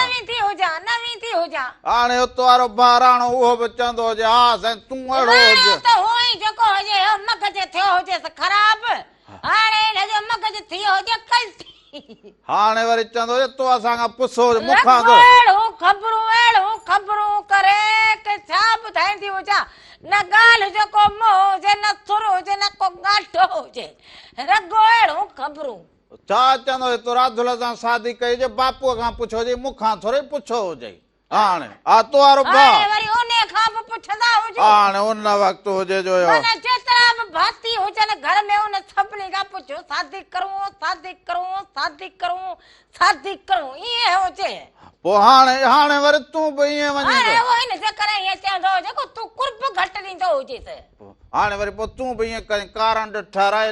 वेंदी हुजां हाणे उतो वारो बहिराणो उहो बि चवंदो हुजे हा साईं तूं अहिड़ो हुजे त हूअं ई जेको हुजे मगज थियो हुजेसि ख़राब हाणे हिनजो मगज थियो हुजे कल्टी हाणे वरी चवंदो हुजे तो असांखां पुछो मूंखां अहिड़ियूं ख़बरूं करे के छा ॿुधाईंदी हुजां न ॻाल्हि जो को मोह हुजे न सुर हुजे न को ॻाठो हुजे रगो अहिड़ियूं ख़बरूं छा चवंदो हुजे तो राधुल सां शादी कई हुजे बापूअ खां पुछो हुजे मूंखां थोरे पुछो हुजे हाणे हा तो वारो भाउ वरी उन खां बि पुछंदा हुजो हाणे उन वक़्तु हुजे जो जेतिरा बि भाती हुजनि घर में उन सभिनी खां पुछो शादी करूं शादी करूं शादी करूं शादी करूं ईअं हुजे पोइ हाणे वरी तूं बि ईअं वञी हिन करे ईअं चवंदो हुजे को तूं कुर्ब घटि ॾींदो हुजेसि हाणे वरी पोइ तूं बि ईअं कहीं कारण ठाराए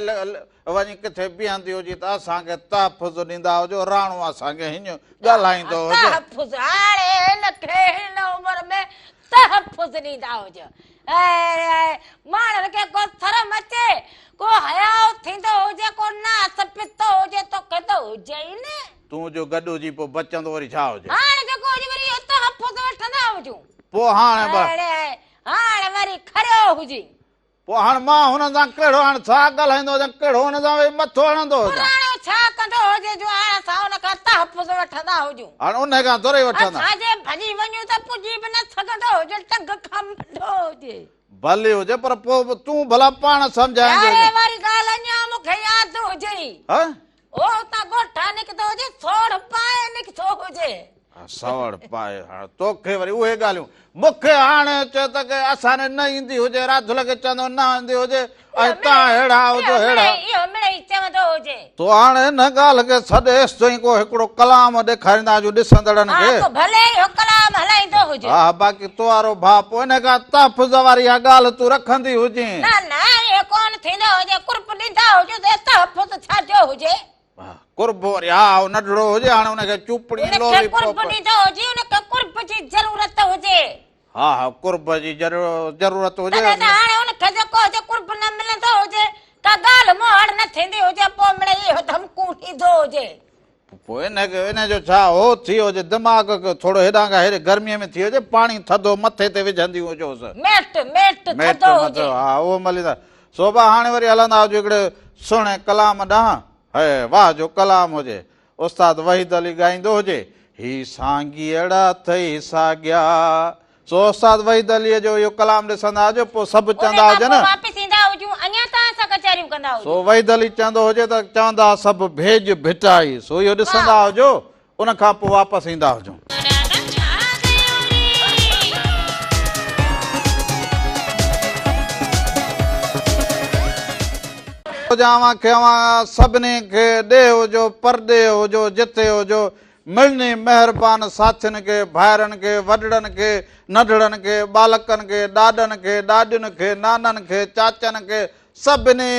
वञी किथे बीहंदी हुजे त असांखे तहफ़ुज़ ॾींदा हुजो राणो असांखे हीअं ॻाल्हाईंदो हुजे तहफ़ुज़ हाणे हिनखे हिन उमिरि में तहफ़ुज़ ॾींदा हुजो माण्हुनि खे को शर्म अचे को हयाउ थींदो हुजे को नास पितो हुजे तोखे त हुजे ई न तूं जो गॾु जी पोइ बचंदो वरी छा हुजे हाणे जेको हुजे वरी इहो तहफ़ुज़ वठंदा हुजूं पोइ हाणे वरी खरियो हुजे पोइ हाणे मां हुन सां कहिड़ो हाणे छा ॻाल्हाईंदो हुजां कहिड़ो हुन सां वरी मथो हणंदो हुजां छा कंदो हुजे जो हाणे असां हुन खां तहफ़ुज़ वठंदा हुजूं हाणे उन खां थोरे वठंदा असांजे भॼी वञूं त पुॼी बि न सघंदो हुजे टंग खां वॾो हुजे भले हुजे पर पोइ तूं भला पाण सम्झाईंदो वारी ॻाल्हि अञा मूंखे यादि हुजे ओ त ॻोठा निकितो हुजे सोड़ पाए निकितो हुजे सवड़ पाए हाणे तोखे वरी उहे ॻाल्हियूं मूंखे हाणे चयो त की असांजे न ईंदी हुजे राधुल खे चवंदो न ईंदी हुजे ऐं तव्हां अहिड़ा हुजो अहिड़ा तो हाणे हिन ॻाल्हि खे छॾेसि चई को हिकिड़ो कलाम ॾेखारींदा आहियूं ॾिसंदड़नि खे हा बाक़ी तो वारो भाउ पोइ हिन खां तहफ़ुज़ वारी इहा ॻाल्हि तूं रखंदी हुजे कुर्ब वरी हा नंढड़ो हुजे हाणे हुनखे चूपड़ी हा हा कुर्ब जी ज़रूरत हुजे का ॻाल्हि मोड़ न थींदी हुजे पोइ मिड़ई इहो धमकूं ॾींदो हुजे। पोइ इन जो छा हो थी हुजे दिमाग़ थोरो हेॾां खां हेॾे गर्मीअ में थी हुजे पाणी थधो मथे ते विझंदी हुजोसि मेट थधो हुजे। हा उहो मलींदा सोभा हाणे वरी हलंदा हुजे हिकिड़े सुहिणे कलाम ॾांहुं है वाह जो कलाम हुजे उस्ताद वहीद अली ॻाईंदो हुजे ही सांगियड़ा अथई साॻिया सो उस्ताद वहीद अलीअ जो इहो कलाम ॾिसंदा हुजो पोइ सभु चवंदा हुजनि वापसि ईंदा हुजूं अञा तव्हां सां कचहरियूं कंदा हुजो। सो वहीद अली चवंदो हुजे त चवंदा सभु भेज भिटाई सो इहो ॾिसंदा हुजो उन खां पोइ वापसि ईंदा हुजूं। सभिनी खे ॾे हुजो परॾे हुजो जिते हुजो मिलनी महिरबान साथियुनि खे भाइरनि खे वॾड़नि खे नंढड़नि खे बालकनि खे ॾाॾनि खे ॾाॾियुनि खे नाननि खे चाचनि खे सभिनी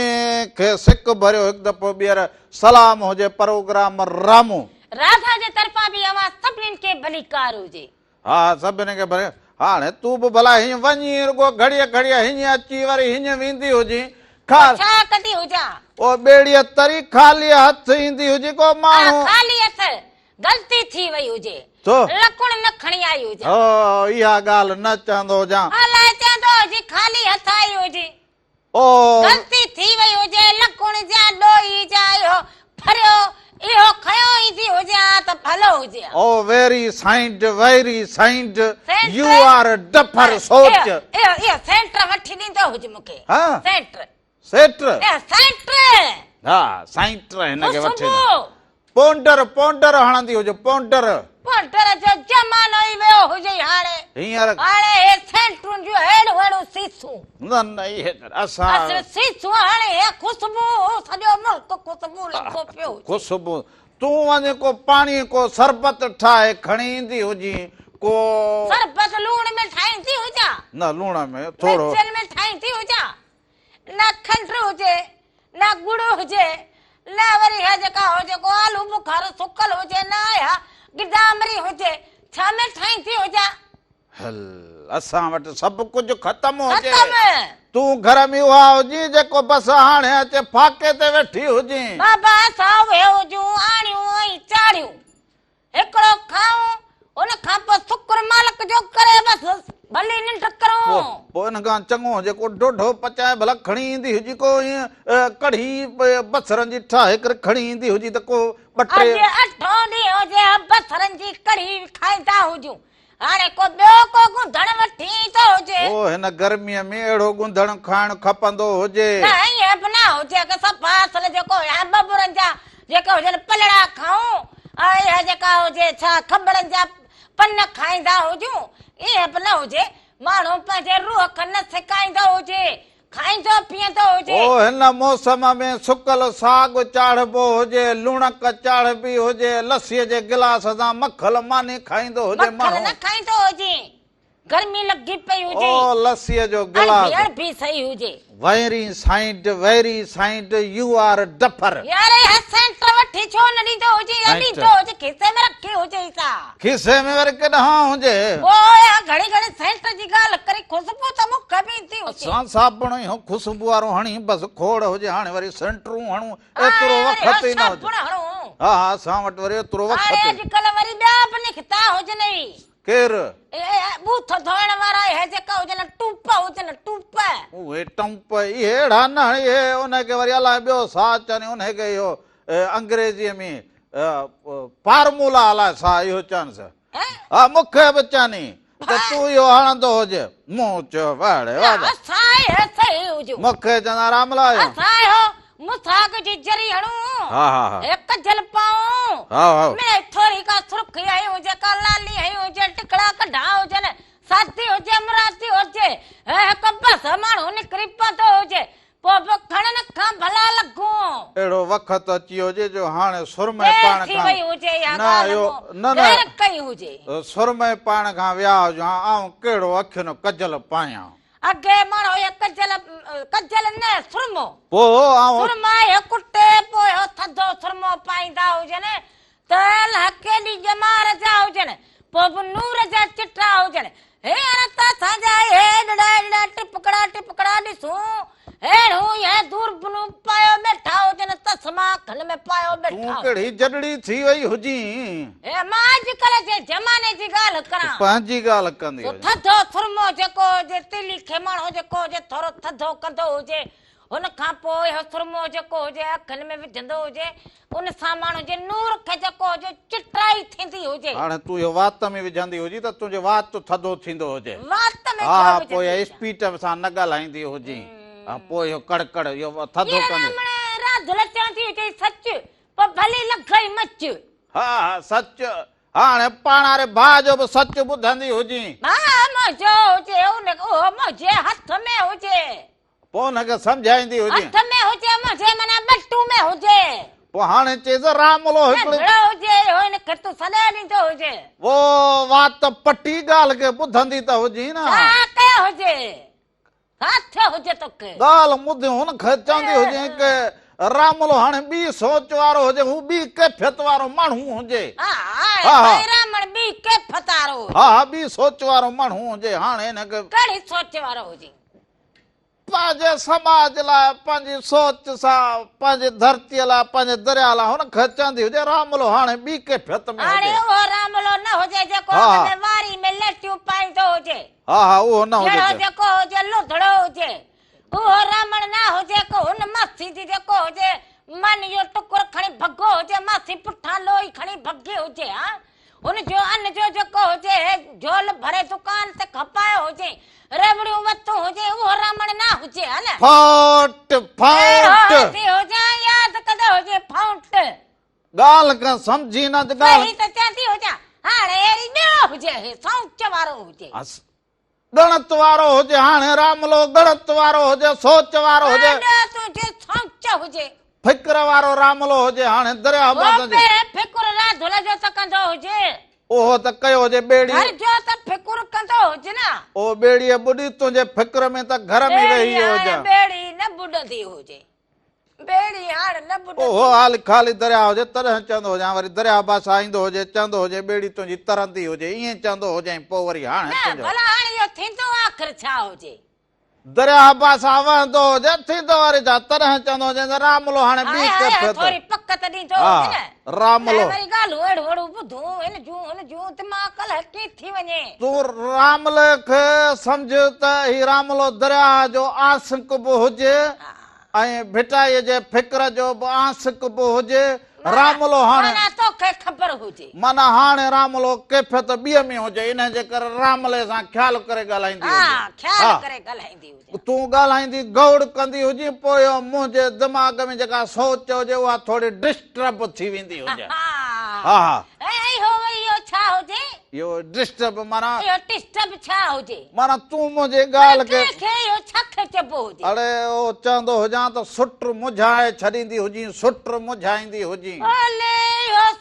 खे सिक भरियो हिकु दफ़ो ॿीहर सलाम हुजे प्रोग्राम रामू राधा जे तरफ़ां बि अवां सभिनीनि खे भली कार हुजे। हा सभिनी खे भले हाणे तूं बि भला हीअं वञी रुगो घड़ीअ घड़ीअ हीअं अची वरी हीअं वेंदी हुजी छा कंदी हुजां ओ ॿेड़ीअ तरी ख़ाली हथ ईंदी हुजे को माण्हू ख़ाली हथ गलती थी वई हुजे तो लकुण न खणी आई हुजे ओ इहा ॻाल्हि न चवंदो हुजां अलाए चवंदो हुजे ख़ाली हथ आई हुजे ओ गलती थी वई हुजे लकुण जा ॾोही जा इहो फरियो इहो खयो ईंदी हुजे त भलो हुजे। ओ वेरी साइंड यू आर डफर सोच इहो सेंटर वठी ॾींदो हुजे मूंखे सेंटर हा साइंटर हिनखे वठी पोंडर हणंदी हुजे पोंडर जो ज़मानो ई वियो हुजे हाणे हींअर हे सेंटरुनि जूं हेॾियूं हेॾियूं सीसूं न इहे असां सीसूं हाणे हे खुशबू सॼो मुल्क खुशबू लॻो पियो खुशबू तूं वञ को पाणी को शरबत ठाहे खणी ईंदी हुजी को शरबत लूण में ठाहींदी हुजां न लूण में थोरो में ठाहींदी हुजां न खंड हुजे न गुड़ हुजे न वरी हे जेका हुजे को आलू बुखारो सुकल हुजे न या गिदामरी हुजे छा में ठाहींदी हुजां हल असां वटि सभु कुझु ख़तमु हुजे तूं घर में उहा हुजी जेको बसि हाणे अचे फाके ते वेठी हुजी बाबा असां उहे हुजूं आणियूं ऐं चाढ़ियूं हिकिड़ो खाऊं उन खां पोइ शुक्र मालिक जो करे बसि भली निंड करूं पोइ इन खां चङो जेको ॾोढो पचाए भला खणी ईंदी हुजी को ईअं कढ़ी बसरनि जी ठाहे करे खणी ईंदी हुजी त को ॿ टे अठो ॾींहुं हुजे बसरनि जी कढ़ी खाईंदा हुजूं हाणे को ॿियो को गुंधण वठी थो हुजे ओ हिन गर्मीअ में अहिड़ो गुंधण खाइण खपंदो हुजे न ईअं बि न हुजे कि सफ़ा असल जेको बबुरनि जा जेके हुजनि पलड़ा खाऊं ऐं जेका हुजे छा खबड़नि जा पन खाईंदा हुजूं ईअं बि न हुजे माण्हू पंहिंजे रूह खे न सिकाईंदो हुजे खाईंदो पीअंदो हुजे ओ हिन मौसम में सुकल साग चाढ़बो हुजे लूणक चाढ़बी हुजे लस्सीअ जे गिलास सां मखल मानी खाईंदो हुजे माण्हू न खाईंदो हुजे गर्मी लगी पई हुजे ओ लस्सीअ जो गिलास भी सही हुजे वेरी साइंड यू आर डफर यार ये सेंटर वठी छो न ॾींदो हुजे या ॾींदो हुजे खिसे में रखी हुजे सा खिसे में वरी केॾां हुजे ओ घड़ी घड़ी सेंटर जी ॻाल्हि करे खुशबू त मुख में ईंदी हुजे असां साबुण ई खुशबू वारो हणी बसि खोड़ हुजे हाणे वरी सेंटरूं हणूं एतिरो वक़्तु ई न हुजे हा असां वटि वरी एतिरो वक़्तु अॼुकल्ह वरी ॿिया बि निकिता हुजनि केरु बूथ धोइण वारा हे जेका हुजनि टूप हुजनि टूप उहे टंप इहे अहिड़ा न इहे उनखे वरी अलाए ॿियो छा चवनि उनखे इहो अंग्रेजीअ में फार्मूला अलाए छा इहो चवनि हा मूंखे बि चवनि त तूं इहो हणंदो हुजे मूं चयो मूंखे चवंदा रामलाल मुसाग जी जरी हणूं हा हा एक जल पाऊं हा हा मैं थोड़ी का सुर्खी आई हूं जेका लाली आई हूं जे टिकड़ा कढा हुजन साथी हुजे मराती हुजे एक बस माण्हू निकरी पतो हुजे पोइ खणन खां भला लॻूं अहिड़ो वक़्तु अची हुजे जो हाणे सुरमय पाण खां न इहो न कई हुजे सुरमय पाण खां विया हुजूं आऊं कहिड़ो अखियुनि कजल पायां अगे माण्हू कजल न सुरमो सुरमा कुटे पोइ थधो सुरमो पाईंदा हुजनि त केॾी ॼमार जा हुजनि पोइ बि नूर जा चिटा हुजनि हींअर त असांजा टिपकड़ा ॾिसूं अहिड़ो दूरबीनूं कहिड़ी जडड़ी थी वई हुजी ए मां अॼुकल्ह जे ज़माने जी ॻाल्हि करां पंहिंजी ॻाल्हि कंदी हुजे। थधो थुरमो जेको हुजे तिली खेमणो जेको हुजे थोरो थधो कंदो हुजे हुन खां पोइ इहो थुरमो जेको हुजे अखियुनि में विझंदो हुजे उन सां माण्हू जे नूर खे जेको हुजे चिटाई थींदी हुजे। हाणे तूं इहो वात में विझंदी हुजी त तुंहिंजो वात थधो थींदो हुजे। वात में हा छो विझंदी पोइ हुजे? स्पीड सां न ॻाल्हाईंदी हुजी पोइ इहो कड़कड़ इहो थधो कंदी। राधुल चवंदी हुजे सच पर भली लॻई मच। हा हा सच हाणे पाण वारे भाउ जो बि सच ॿुधंदी हुजी हा मुंहिंजो हुजे उहो मुंहिंजे हथ में हुजे पोइ हुनखे सम्झाईंदी हुजे हथ में हुजे मुंहिंजे माना बटू में हुजे पोइ हाणे चइसि रामलो हिकिड़ी हुजे हिनखे तूं सॾे ॾींदो हुजे वो वात पटी ॻाल्हि खे ॿुधंदी त हुजी न छा कयो हुजे छा थियो हुजे तोखे ॻाल्हि मुदे हुनखे चवंदी हुजे की रामलो हाणे ॿी सोच वारो हुजे हू ॿी कैफियत वारो माण्हू हुजे रामण ॿी कैफियत वारो हा ॿी सोच वारो माण्हू हुजे हाणे हिनखे कहिड़ी सोच वारो हुजे पंहिंजे समाज लाइ पंहिंजी सोच सां पंहिंजे धरतीअ लाइ पंहिंजे दरिया लाइ हुनखे चवंदी हुजे रामलो हाणे ॿी कैफियत में हाणे हुजे उहो रामलो न हुजे जेको वारी में लटियूं पाईंदो हुजे हा हा उहो न हुजे जेको हुजे लुधड़ो हुजे उहो रामण न हुजे को हुन मासी जी जेको हुजे मन जो टुकुर खणी भगो हुजे मासी पुठा लोई खणी भगी हुजे हा हुन जो अन जो जेको हुजे झोल भरे दुकान ते खपायो हुजे रेवड़ियूं वतू हुजे उहो रामण न हुजे हा न फाट फाट हुजे यादि कंदो हुजे फाउंट ॻाल्हि का सम्झी न सही त चवंदी हुजे हाणे अहिड़ी ॿियो हुजे सौच वारो हुजे गणत वारो हुजे हाणे रामलो गणत वारो हुजे सोच वारो हुजे तुंहिंजे सौच हुजे फिक्र वारो रामलो हुजे हाणे दरिया फिकुर राधुल जो त कंदो हुजे उहो त कयो हुजे ॿेड़ी घर जो त फिकुर कंदो हुजे न ओ ॿेड़ीअ ॿुॾी तुंहिंजे फिक्र में त घर में रही हुजे ॿेड़ी न ॿुॾंदी हुजे ॿेड़ी हाणे न ॿुॾंदी ओहो हाली ख़ाली दरिया हुजे तॾहिं चवंदो हुजे वरी दरिया पासा ईंदो हुजे चवंदो हुजे ॿेड़ी तुंहिंजी तरंदी हुजे ईअं चवंदो हुजे पोइ वरी हाणे भला हाणे इहो थींदो आख़िर छा हुजे दरिया पासा वहंदो हुजे थींदो वरी छा तॾहिं चवंदो हुजे रामलो हाणे ॿी कैफियत थोरी पक त ॾींदो हुजे न रामलो वरी ॻाल्हियूं अहिड़ियूं अहिड़ियूं ॿुधूं हिन जूं दिमाग़ कल्ह की थी वञे तूं रामले खे सम्झ त ही रामलो दरिया जो आशिक़ बि हुजे ऐं भिटाईअ जे फिक्र जो बि आशिक़ बि हुजे रामलो हाणे तोखे ख़बर हुजे माना हाणे रामलो कैफियत ॿिए में हुजे इन जे करे रामले सां ख्याल करे ॻाल्हाईंदी हुजे तूं ॻाल्हाईंदी गौड़ कंदी हुजे पोइ मुंहिंजे दिमाग़ में जेका सोच हुजे उहा थोरी डिस्टर्ब थी वेंदी हुजे हा छा हुजे इहो डिस्टर्ब माना डिस्टर्ब छा हुजे माना तूं मुंहिंजे ॻाल्हि खे चइबो हुजे अड़े ओ चवंदो हुजां त सुट मुझाए छॾींदी हुजी सुट मुझाईंदी हुजी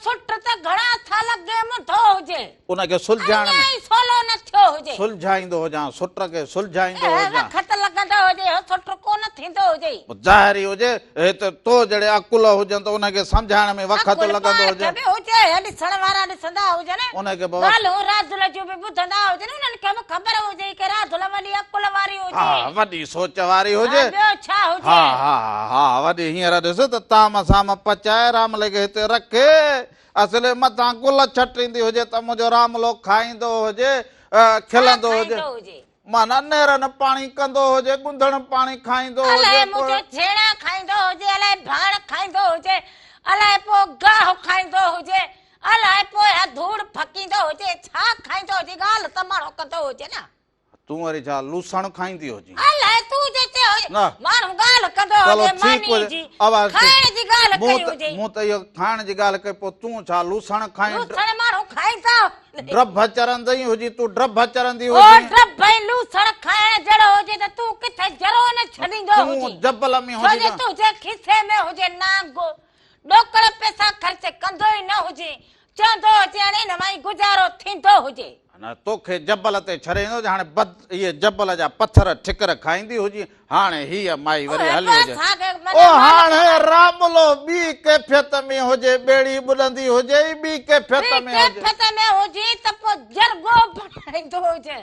सुट त घणा था लॻे मुंधो हुजे उनखे सुलझाइण में सोलो न थियो हुजे सुलझाईंदो हुजां सुट खे सुलझाईंदो हुजां वक़्त लॻंदो हुजे सुट कोन थींदो हुजे ज़ाहिरी हुजे हे त तो जहिड़े अकुल हुजनि त उनखे सम्झाइण में वक़्त लॻंदो हुजे ॾिसण वारा ॾिसंदा हुजनि उनखे राधुल जो बि ॿुधंदा हुजनि उन्हनि खे बि ख़बर हुजे कि राधुल वॾी अकुल वारी हुजे वॾी सोच वारी हुजे ॿियो छा हुजे हा हा हा वॾी हींअर ॾिस त ताम साम पचाए रामले खे हिते रखे असले मथां गुल छटींदी हुजे त मुंहिंजो रामलो खाईंदो हुजे खिलंदो हुजे माना नेरन पाणी कंदो हुजे गुंधण पाणी खाईंदो हुजे छेड़ा खाईंदो हुजे अलाए भाण खाईंदो हुजे अलाए पोइ गाह खाईंदो हुजे अलाए पोइ धूड़ फकींदो हुजे छा खाईंदो हुजे ॻाल्हि त माण्हू कंदो हुजे न तूं वरी छा लूसण खाईंदी हुजे अलाए तूं जेते माण्हू ॻाल्हि कंदो हुजे मानी जी खाइण जी ॻाल्हि कई हुजे मूं त इहो खाइण जी ॻाल्हि कई पोइ तूं छा लूसण खाईं लूसण माण्हू खाईंदा ड्रभ चरंदी हुजी तूं ड्रभ चरंदी हुजी ड्रभ लूसण खाइण जहिड़ो हुजे त तूं किथे जरो न छॾींदो हुजे जबल में हुजे तुंहिंजे खीसे में हुजे नांगो ॾोकड़ पैसा ख़र्च कंदो ई न हुजे चवंदो हुजे हाणे हिन मां गुज़ारो थींदो हुजे तोखे जबल ते छॾींदो हाणे इहे जबल जा पथर ठिकर खाईंदी हुजी हाणे हीअ माई वरी हली हुजे ओ हाणे रामलो ॿी कैफियत में हुजे ॿेड़ी ॿुॾंदी हुजे ॿी कैफियत में हुजे त पोइ जरगो बनाईंदो हुजे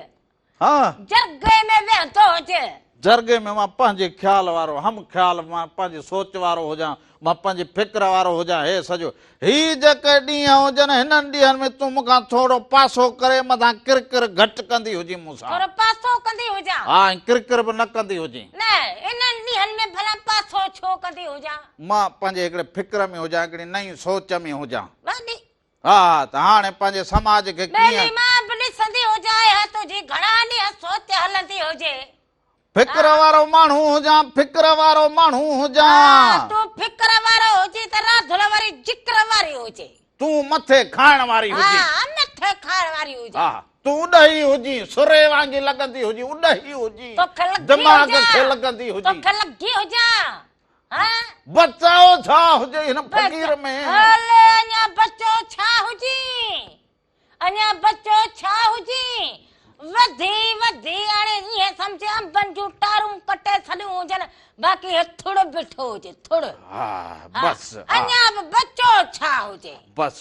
हा जरगे में वेहंदो हुजे जरगे में मां पंहिंजे ख्याल वारो हम ख्याल मां पंहिंजी सोच वारो हुजां मां पंहिंजी फिक्र वारो हुजां हे सॼो ही जेके ॾींहं हुजनि हिननि ॾींहंनि में तूं मूंखां थोरो पासो करे मथां किरकिर घटि कंदी हुजी मूंसां थोरो पासो कंदी हुजां हा ऐं किरकिर बि न कंदी हुजी न इन्हनि ॾींहंनि में भला पासो छो कंदी हुजां मां पंहिंजे हिकिड़े फिक्र में हुजां हिकिड़ी नई सोच में हुजां वॾी हा त हाणे पंहिंजे समाज खे ॿेली कीअं मां बि ॾिसंदी हुजां या तुंहिंजी घणा ॾींहं सोच हलंदी हुजे फिक्र वारो माण्हू हुजां फिक्र वारो माण्हू हुजां तूं फिक्र वारो हुजे त राधुल वारी जिक्र वारी हुजे तूं मथे खाइण वारी हुजी हा मथे खाइण वारी हुजे हा तूं उॾही हुजी सुरे वांगी लॻंदी हुजी उॾही हुजी तोखे लॻी दिमाग़ हुजां। खे लॻंदी हुजी तोखे लॻी हुजां हा बचाओ छा हुजे हिन फ़क़ीर में हले अञा बचो छा हुजी अञा बचो छा हुजी वधी वधी हाणे ईअं सम्झ अंबनि जूं टारूं कटे छॾियूं हुजनि बाक़ी हे थुड़ बीठो हुजे थुड़ हा बस अञा बि बचो छा हुजे बस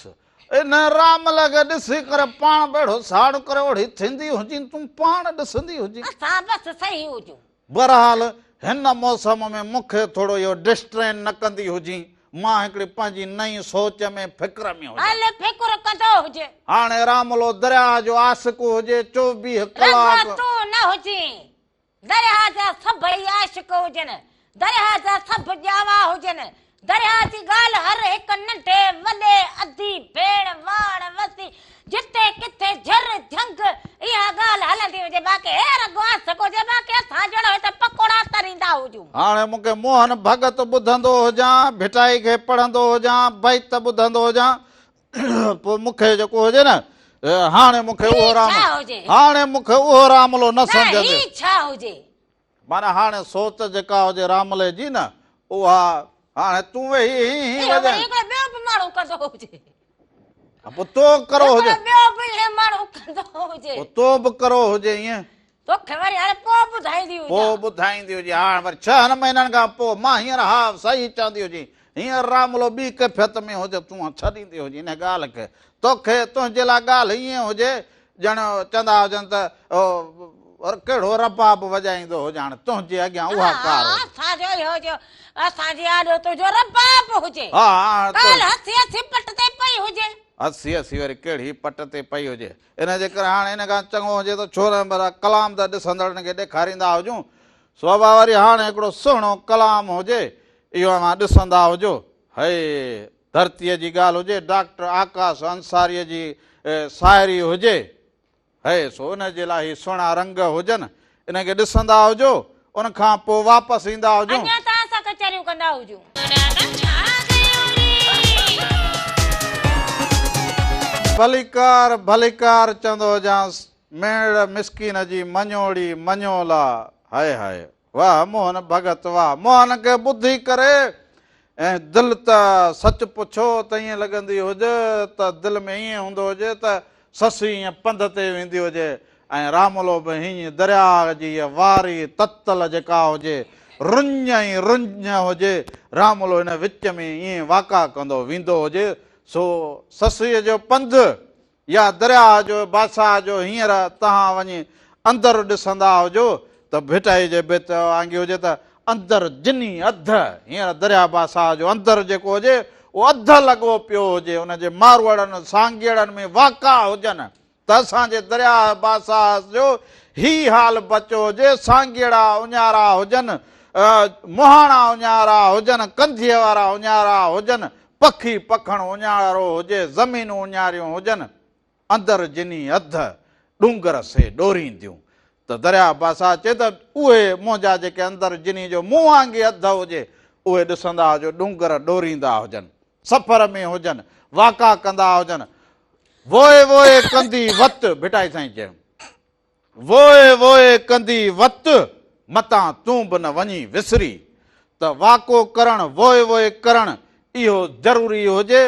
इन राम लॻे ॾिसी करे पाण बेड़ो साड़ करे ओड़ी थींदी हुजी तूं पाण ॾिसंदी हुजी असां बसि सही हुजूं बहरहाल हिन मौसम में मूंखे थोरो इहो डिस्ट्रेन न कंदी हुजी मां हिकिड़ी पंहिंजी नई सोच में फिक्र में हुजां हल फिकुर कंदो हुजे हाणे रामलो दरिया जो आशिक़ हुजे 24 रंग कलाक तूं न हुजी दरिया जा सभई आशिक हुजनि दरिया जा सभु ॼावा हुजनि दरिया जी ॻाल्हि हर हिकु नंढे वॾे अधी भेण वाण वसी जिते किथे झर झंग इहा ॻाल्हि हलंदी हुजे बाक़ी हे रंग आशिक हुजे बाक़ी असां जहिड़ो हिते पकोड़ा तरींदा हुजूं हाणे मूंखे मोहन भगत ॿुधंदो हुजां भिटाई खे पढ़ंदो हुजां बैत ॿुधंदो हुजां पोइ मूंखे जेको हुजे न हाणे मूंखे उहो राम छा हुजे हाणे मूंखे उहो रामलो न सम्झंदे ही छा हुजे माना हाणे सोच जेका हुजे रामले जी न उहा हाणे तूं वेही ही इहो वॼाए वरी हिकिड़ो ॿियो बि माण्हू कंदो हुजे पोइ तो करो हुजे ॿियो बि इहे माण्हू कंदो हुजे पोइ तो बि करो हुजे ईअं तोखे वरी हाणे पोइ ॿुधाईंदी हुजे पोइ ॿुधाईंदी हुजे हाणे वरी 6 महीननि खां पोइ मां हींअर हा सही चवंदी हुजी हींअर रामलो ॿी कैफ़ियत में हुजे तूं छॾींदी हुजी हिन ॻाल्हि खे तोखे तुंहिंजे लाइ ॻाल्हि ईअं हुजे ॼण चवंदा हुजनि त कहिड़ो रबाब वॼाईंदो हुजे हाणे तुंहिंजे अॻियां उहा कार असांजो इहो जो असांजी आॾो तुंहिंजो रबाब हुजे हा काल्हि हसी हसी पट ते पई हुजे हसी हसी वरी कहिड़ी पट ते पई हुजे इन जे करे हाणे हिन खां चङो हुजे त छो न भला कलाम त ॾिसंदड़नि खे ॾेखारींदा हुजूं स्वभा वरी हाणे हिकिड़ो सुहिणो कलाम हुजे इहो असां ॾिसंदा हुजो हे धरतीअ जी ॻाल्हि हुजे डॉक्टर आकाश अंसारीअ जी शाइरी हुजे हे सो उन जे लाइ सुहिणा रंग हुजनि इनखे ॾिसंदा हुजो उन खां पोइ वापसि ईंदा हुजूं अञा तव्हां सां कचहरियूं कंदा हुजूं भलीकार भलीकार चवंदो हुजांसि मेड़ मिसकीन जी मञोड़ी मञोला हाय हाय वाह मोहन भगत वाह मोहन खे ॿुधी करे ऐं दिलि त सच पुछो त ईअं लॻंदी हुजे त दिलि में ईअं हूंदो हुजे त ससु ईअं पंध ते वेंदी हुजे ऐं रामलो बि हीअं दरिया जी इहा वारी ततल जेका हुजे रुञ ई रुञ हुजे रामलो हिन विच में ईअं वाका कंदो वेंदो हुजे सो ससीअ जो पंध या दरिया जो बासा जो हींअर तव्हां वञी अंदरि ॾिसंदा हुजो त भिटाई जे भित वांगी हुजे त अंदरि जिनी अधु हींअर दरिया बासा जो अंदरि जेको हुजे उहो अधु लॻो पियो हुजे उनजे मारवड़नि सांगेड़नि में वाका हुजनि त असांजे दरिया बासा जो ही हाल बचियो हुजे सांगेड़ा उञारा हुजनि मुहाणा उञारा हुजनि कंधीअ वारा उञारा हुजनि पखी पखण उञारो हुजे ज़मीनूं उञारियूं हुजनि अंदरि जिनी अधु डूंगर से ॾोरींदियूं त दरिया बासा चए त उहे मुंहिंजा जेके अंदरि जिनी जो मुंहुं वांगुरु अधु हुजे उहे ॾिसंदा हुजो डूंगर ॾोरींदा हुजनि सफ़र में हुजनि वाका कंदा हुजनि वोए वोए कंदी वत भिटाई साईं चयो वोए वोए कंदी वत मतां तूं बि न वञी विसरी त वाको करणु वोए वोए करणु इहो ज़रूरी हुजे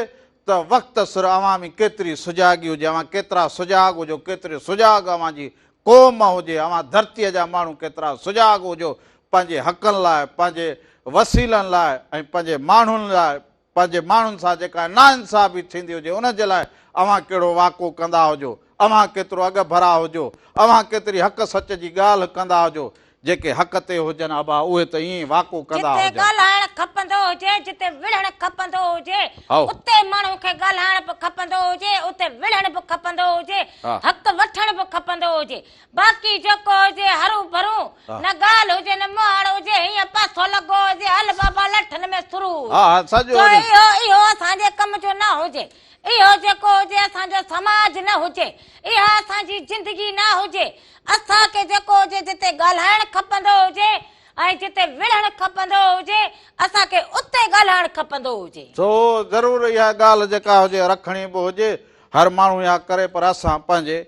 त वक़्तु सिर अवामी केतिरी सुजागी हुजे अवां केतिरा सुजाग हुजो केतिरी सुजाग अवां जी क़ौम हुजे अवां धरतीअ जा माण्हू केतिरा सुजाग हुजो पंहिंजे हक़नि लाइ पंहिंजे वसीलनि लाइ ऐं पंहिंजे माण्हुनि लाइ पंहिंजे माण्हुनि सां जेका नाइंसाफ़ी थींदी हुजे उनजे लाइ अवां कहिड़ो वाको कंदा हुजो अवां केतिरो अॻु भरा हुजो अवां केतिरी हक़ सच जी ॻाल्हि कंदा हुजो जेके हक़ ते हुजनि अबा उहे त ईअं वाको कंदा जिते हुजनि। ॻाल्हाइण खपंदो हुजे, जिते विढ़ण खपंदो हुजे, हाओ। उते माण्हू खे ॻाल्हाइण बि खपंदो हुजे, उते विढ़ण बि खपंदो हुजे, हा। हक़ वठण बि खपंदो हुजे। बाक़ी जेको हुजे हरू भरू, हा। न ॻाल्हि हुजे न मुहाड़ हुजे, हीअं पासो लॻो हुजे, हल बाबा लठनि में सुरू। हा हा सॼो तो हुजे। इहो असांजे कम जो न हुजे, इहो जेको हुजे असांजो समाज न हुजे, इहा असांजी ज़िंदगी न हुजे। असांखे जेको हुजे जिते ॻाल्हाइण खपंदो हुजे ऐं जिते विढ़ण खपंदो हुजे, असांखे उते ॻाल्हाइण खपंदो हुजे। सो ज़रूरु इहा ॻाल्हि जेका हुजे रखणी बि हुजे, हर माण्हू इहा करे, पर असां पंहिंजे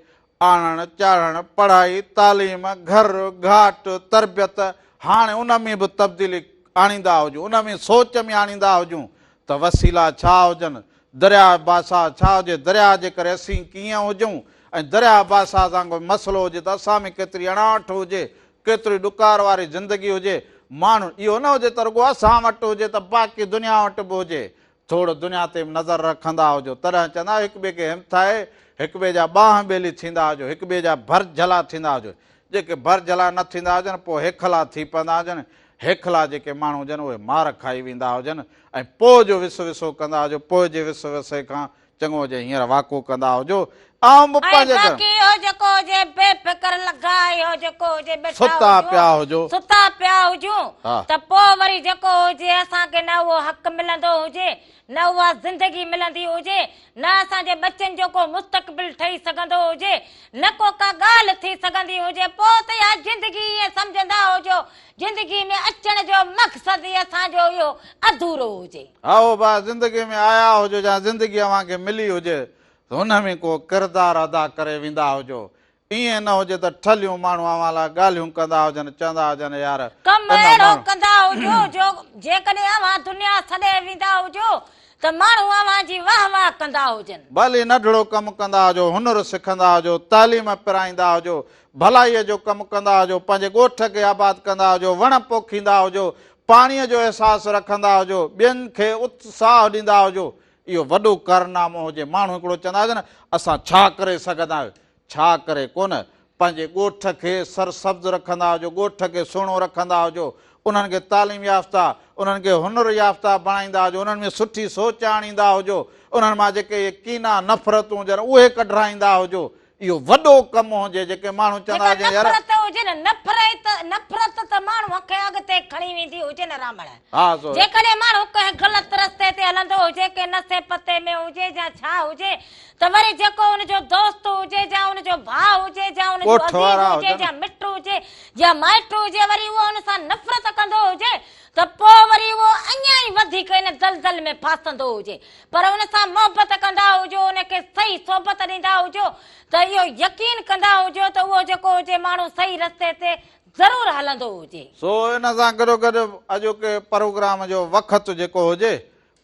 आणण चाढ़ण पढ़ाई तालीम घर घाट तरबियत हाणे उन में बि तब्दीली आणींदा हुजूं, उन में सोच में आणींदा हुजूं त वसीला छा हुजनि, दरिया बासा छा हुजे, दरिया जे करे असीं कीअं हुजूं, ऐं दरिया बासा सां कोई मसइलो हुजे त असां में केतिरी अणाहठ हुजे, केतिरी ॾुकार वारी ज़िंदगी हुजे। माण्हू इहो न हुजे त रुॻो असां वटि हुजे त बाक़ी दुनिया वटि बि हुजे। थोरो दुनिया ते नज़र रखंदा हुजो, तॾहिं चवंदा हिक ॿिए खे हिमथाए, हिक ॿिए जा बांह ॿेली थींदा हुजो, हिक ॿिए जा भर झला थींदा हुजो। जेके भर झला न थींदा हुजनि पोइ हेखला थी पवंदा हुजनि। हेखला जेके माण्हू हुजनि उहे मार खाई वेंदा हुजनि, ऐं पोइ जो विसो विसो कंदा हुजो, पोइ जे विसो विसे खां चङो हुजे हींअर वाको कंदा हुजो। ऐं पंहिंजे घर बाक़ी इहो जेको हुजे बेफ़िक्र लॻा, इहो जेको हुजे वेठा सुता हुजूं, पिया हुजो। सुता पिया हुजूं, हा। त पोइ वरी जेको हुजे असांखे न उहो हक़ मिलंदो हुजे, न उहा ज़िंदगी मिलंदी हुजे, न असांजे बच्चनि जो को मुस्तक़बिल ठही सघंदो हुजे, न को का ॻाल्हि थी सघंदी हुजे, पोइ त इहा ज़िंदगी ईअं सम्झंदा हुजो ज़िंदगी में अचण जो मक़सदु ई असांजो इहो अधूरो हुजे। आओ बा ज़िंदगी में आया हुजो या ज़िंदगी अव्हांखे मिली हुजे त हुन में को किरदारु अदा करे वेंदा हुजो। ईअं न हुजे त ठलियूं माण्हू अव्हां लाइ ॻाल्हियूं कंदा हुजनि, चवंदा हुजनि यार कमु इन अहिड़ो माण्हू कंदा हुजो जो जेकॾहिं अव्हां दुनिया छॾे वेंदा हुजो त माण्हू अव्हां जी वाह वाह कंदा हुजनि। भली नंढड़ो कमु कंदा हुजो, हुनर सिखंदा हुजो, तालीम पिराईंदा हुजो, भलाईअ जो कमु कंदा हुजो, पंहिंजे ॻोठ खे आबाद कंदा हुजो, वण पोखींदा हुजो, पाणीअ जो अहसासु रखंदा हुजो, ॿियनि खे उत्साह ॾींदा हुजो, इहो वॾो कारनामो हुजे। माण्हू हिकिड़ो चवंदा हुजनि असां छा करे सघंदा आहियूं, छा करे कोन, पंहिंजे ॻोठ खे सरसब्ज़ रखंदा हुजो, ॻोठ खे सुहिणो रखंदा हुजो, उन्हनि खे तालीम याफ़्ता, उन्हनि खे हुनर याफ़्ता बणाईंदा हुजो, उन्हनि में सुठी सोच आणींदा हुजो, उन्हनि मां जेके कीना नफ़रतूं हुजनि उहे कढाईंदा हुजो। इहो वॾो कमु हुजे। जेके माण्हू चवंदा हुजनि यार नफ़रत हुजे न, नफ़रत त माण्हू खे अॻिते खणी वेंदी हुजे न रामण। हा सो जेकॾहिं माण्हू कंहिं ग़लति रस्ते ते हलंदो हुजे, के नशे पते में हुजे या छा हुजे, त वरी जेको हुनजो दोस्त हुजे या हुनजो भाउ हुजे या हुनजो ॻोठ अज़ीज़ वारा हुजे हुजनि। या मिट हुजे या माइट हुजे, वरी उहो हुन सां नफ़रत कंदो हुजे त पोइ वरी उहो अञा ई वधीक इन दलदल में फासंदो हुजे। पर हुन सां मोहबत कंदा हुजो, हुनखे सही सोबत ॾींदा हुजो, त इहो यकीन कंदा हुजो त उहो जेको हुजे माण्हू सही रस्ते ते ज़रूरु हलंदो हुजे। सो इन सां गॾो गॾु अॼोके प्रोग्राम जो वक़्तु जेको हुजे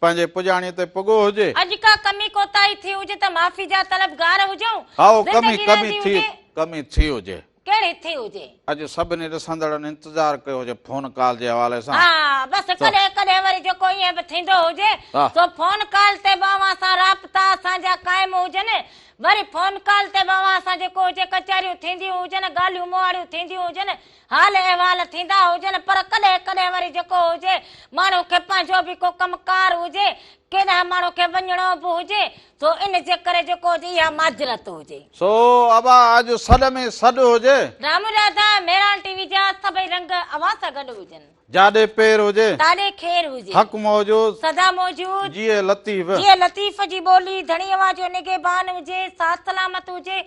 पंहिंजे पुॼाणी ते पुॻो हुजे। अॼु का कमी कोताही थी हुजे त माफ़ी जा तलबगार हुजऊं। हा कमी ज़िंदगी कमी रहंदी थी हुजे, कमी थी हुजे, कहिड़ी थी हुजे। अॼु सभिनी ॾिसंदड़नि इंतज़ारु कयो हुजे फ़ोन कॉल जे हवाले सां। हा बसि कॾहिं कॾहिं वरी जेको ईअं बि थींदो हुजे हा। तो फोन कॉल ते बि अव्हां सां राब्ता असांजा क़ाइम हुजनि, वरी फोन कॉल ते बि अव्हां सां जेको हुजे कचहरियूं थींदियूं हुजनि, ॻाल्हियूं मुहाड़ियूं थींदियूं हुजनि, हाल अहिवाल थींदा हुजनि, पर कॾहिं कॾहिं वरी जेको हुजे माण्हू खे पंहिंजो बि को कमकार हुजे, केॾांहुं माण्हू खे वञिणो बि हुजे, सो इन जे करे जेको हुजे इहा माजरत हुजे। सो अबा अॼु सॾ में सॾ हुजे, राम राधा मेरान टीवी जा सभई रंग अव्हां सां गॾु हुजनि, जाॾे पेर हुजे, ताॾे खेर हुजे, हक़ मौजूद, सदा मौजूद, जिए लतीफ़, जीअं लतीफ़ जी ॿोली धणी अवां जो निगहबान हुजे, साथ सलामत हुजे,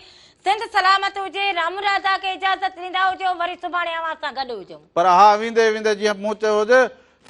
सिंध सलामत हुजे। राम राधा खे इजाज़त ॾींदा हुजो, वरी सुभाणे अव्हां सां गॾु हुजूं। पर हा वेंदे वेंदे जीअं मूं चयो हुजे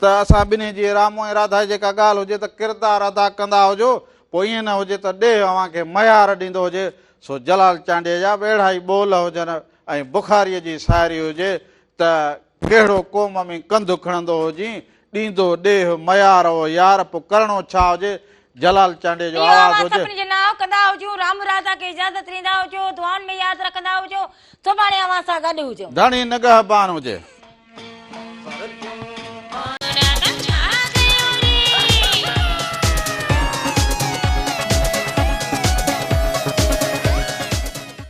त असां ॿिन्ही जी रामो ऐं राधा जी जेका ॻाल्हि हुजे त किरदारु अदा कंदा हुजो, पोइ ईअं न हुजे त ॾे अव्हांखे मयार ॾींदो हुजे। सो जलाल चांडे जा ॿेड़ा ई ॿोल हुजनि ऐं बुखारीअ जी सायरी हुजे त कहिड़ो क़ौम में कंधु खणंदो हुजी, ॾींदो ॾेह मयार हो यार, पोइ करिणो छा हुजे। जलाल चांडे जो आवाज़ हुजे। सभिनी जो नाव कंदा हुजूं, राम राधा खे इजाज़त ॾींदा हुजो, दुआनि में यादि रखंदा हुजो, सुभाणे अव्हां सां गॾु हुजो। धणी निगहबान हुजे।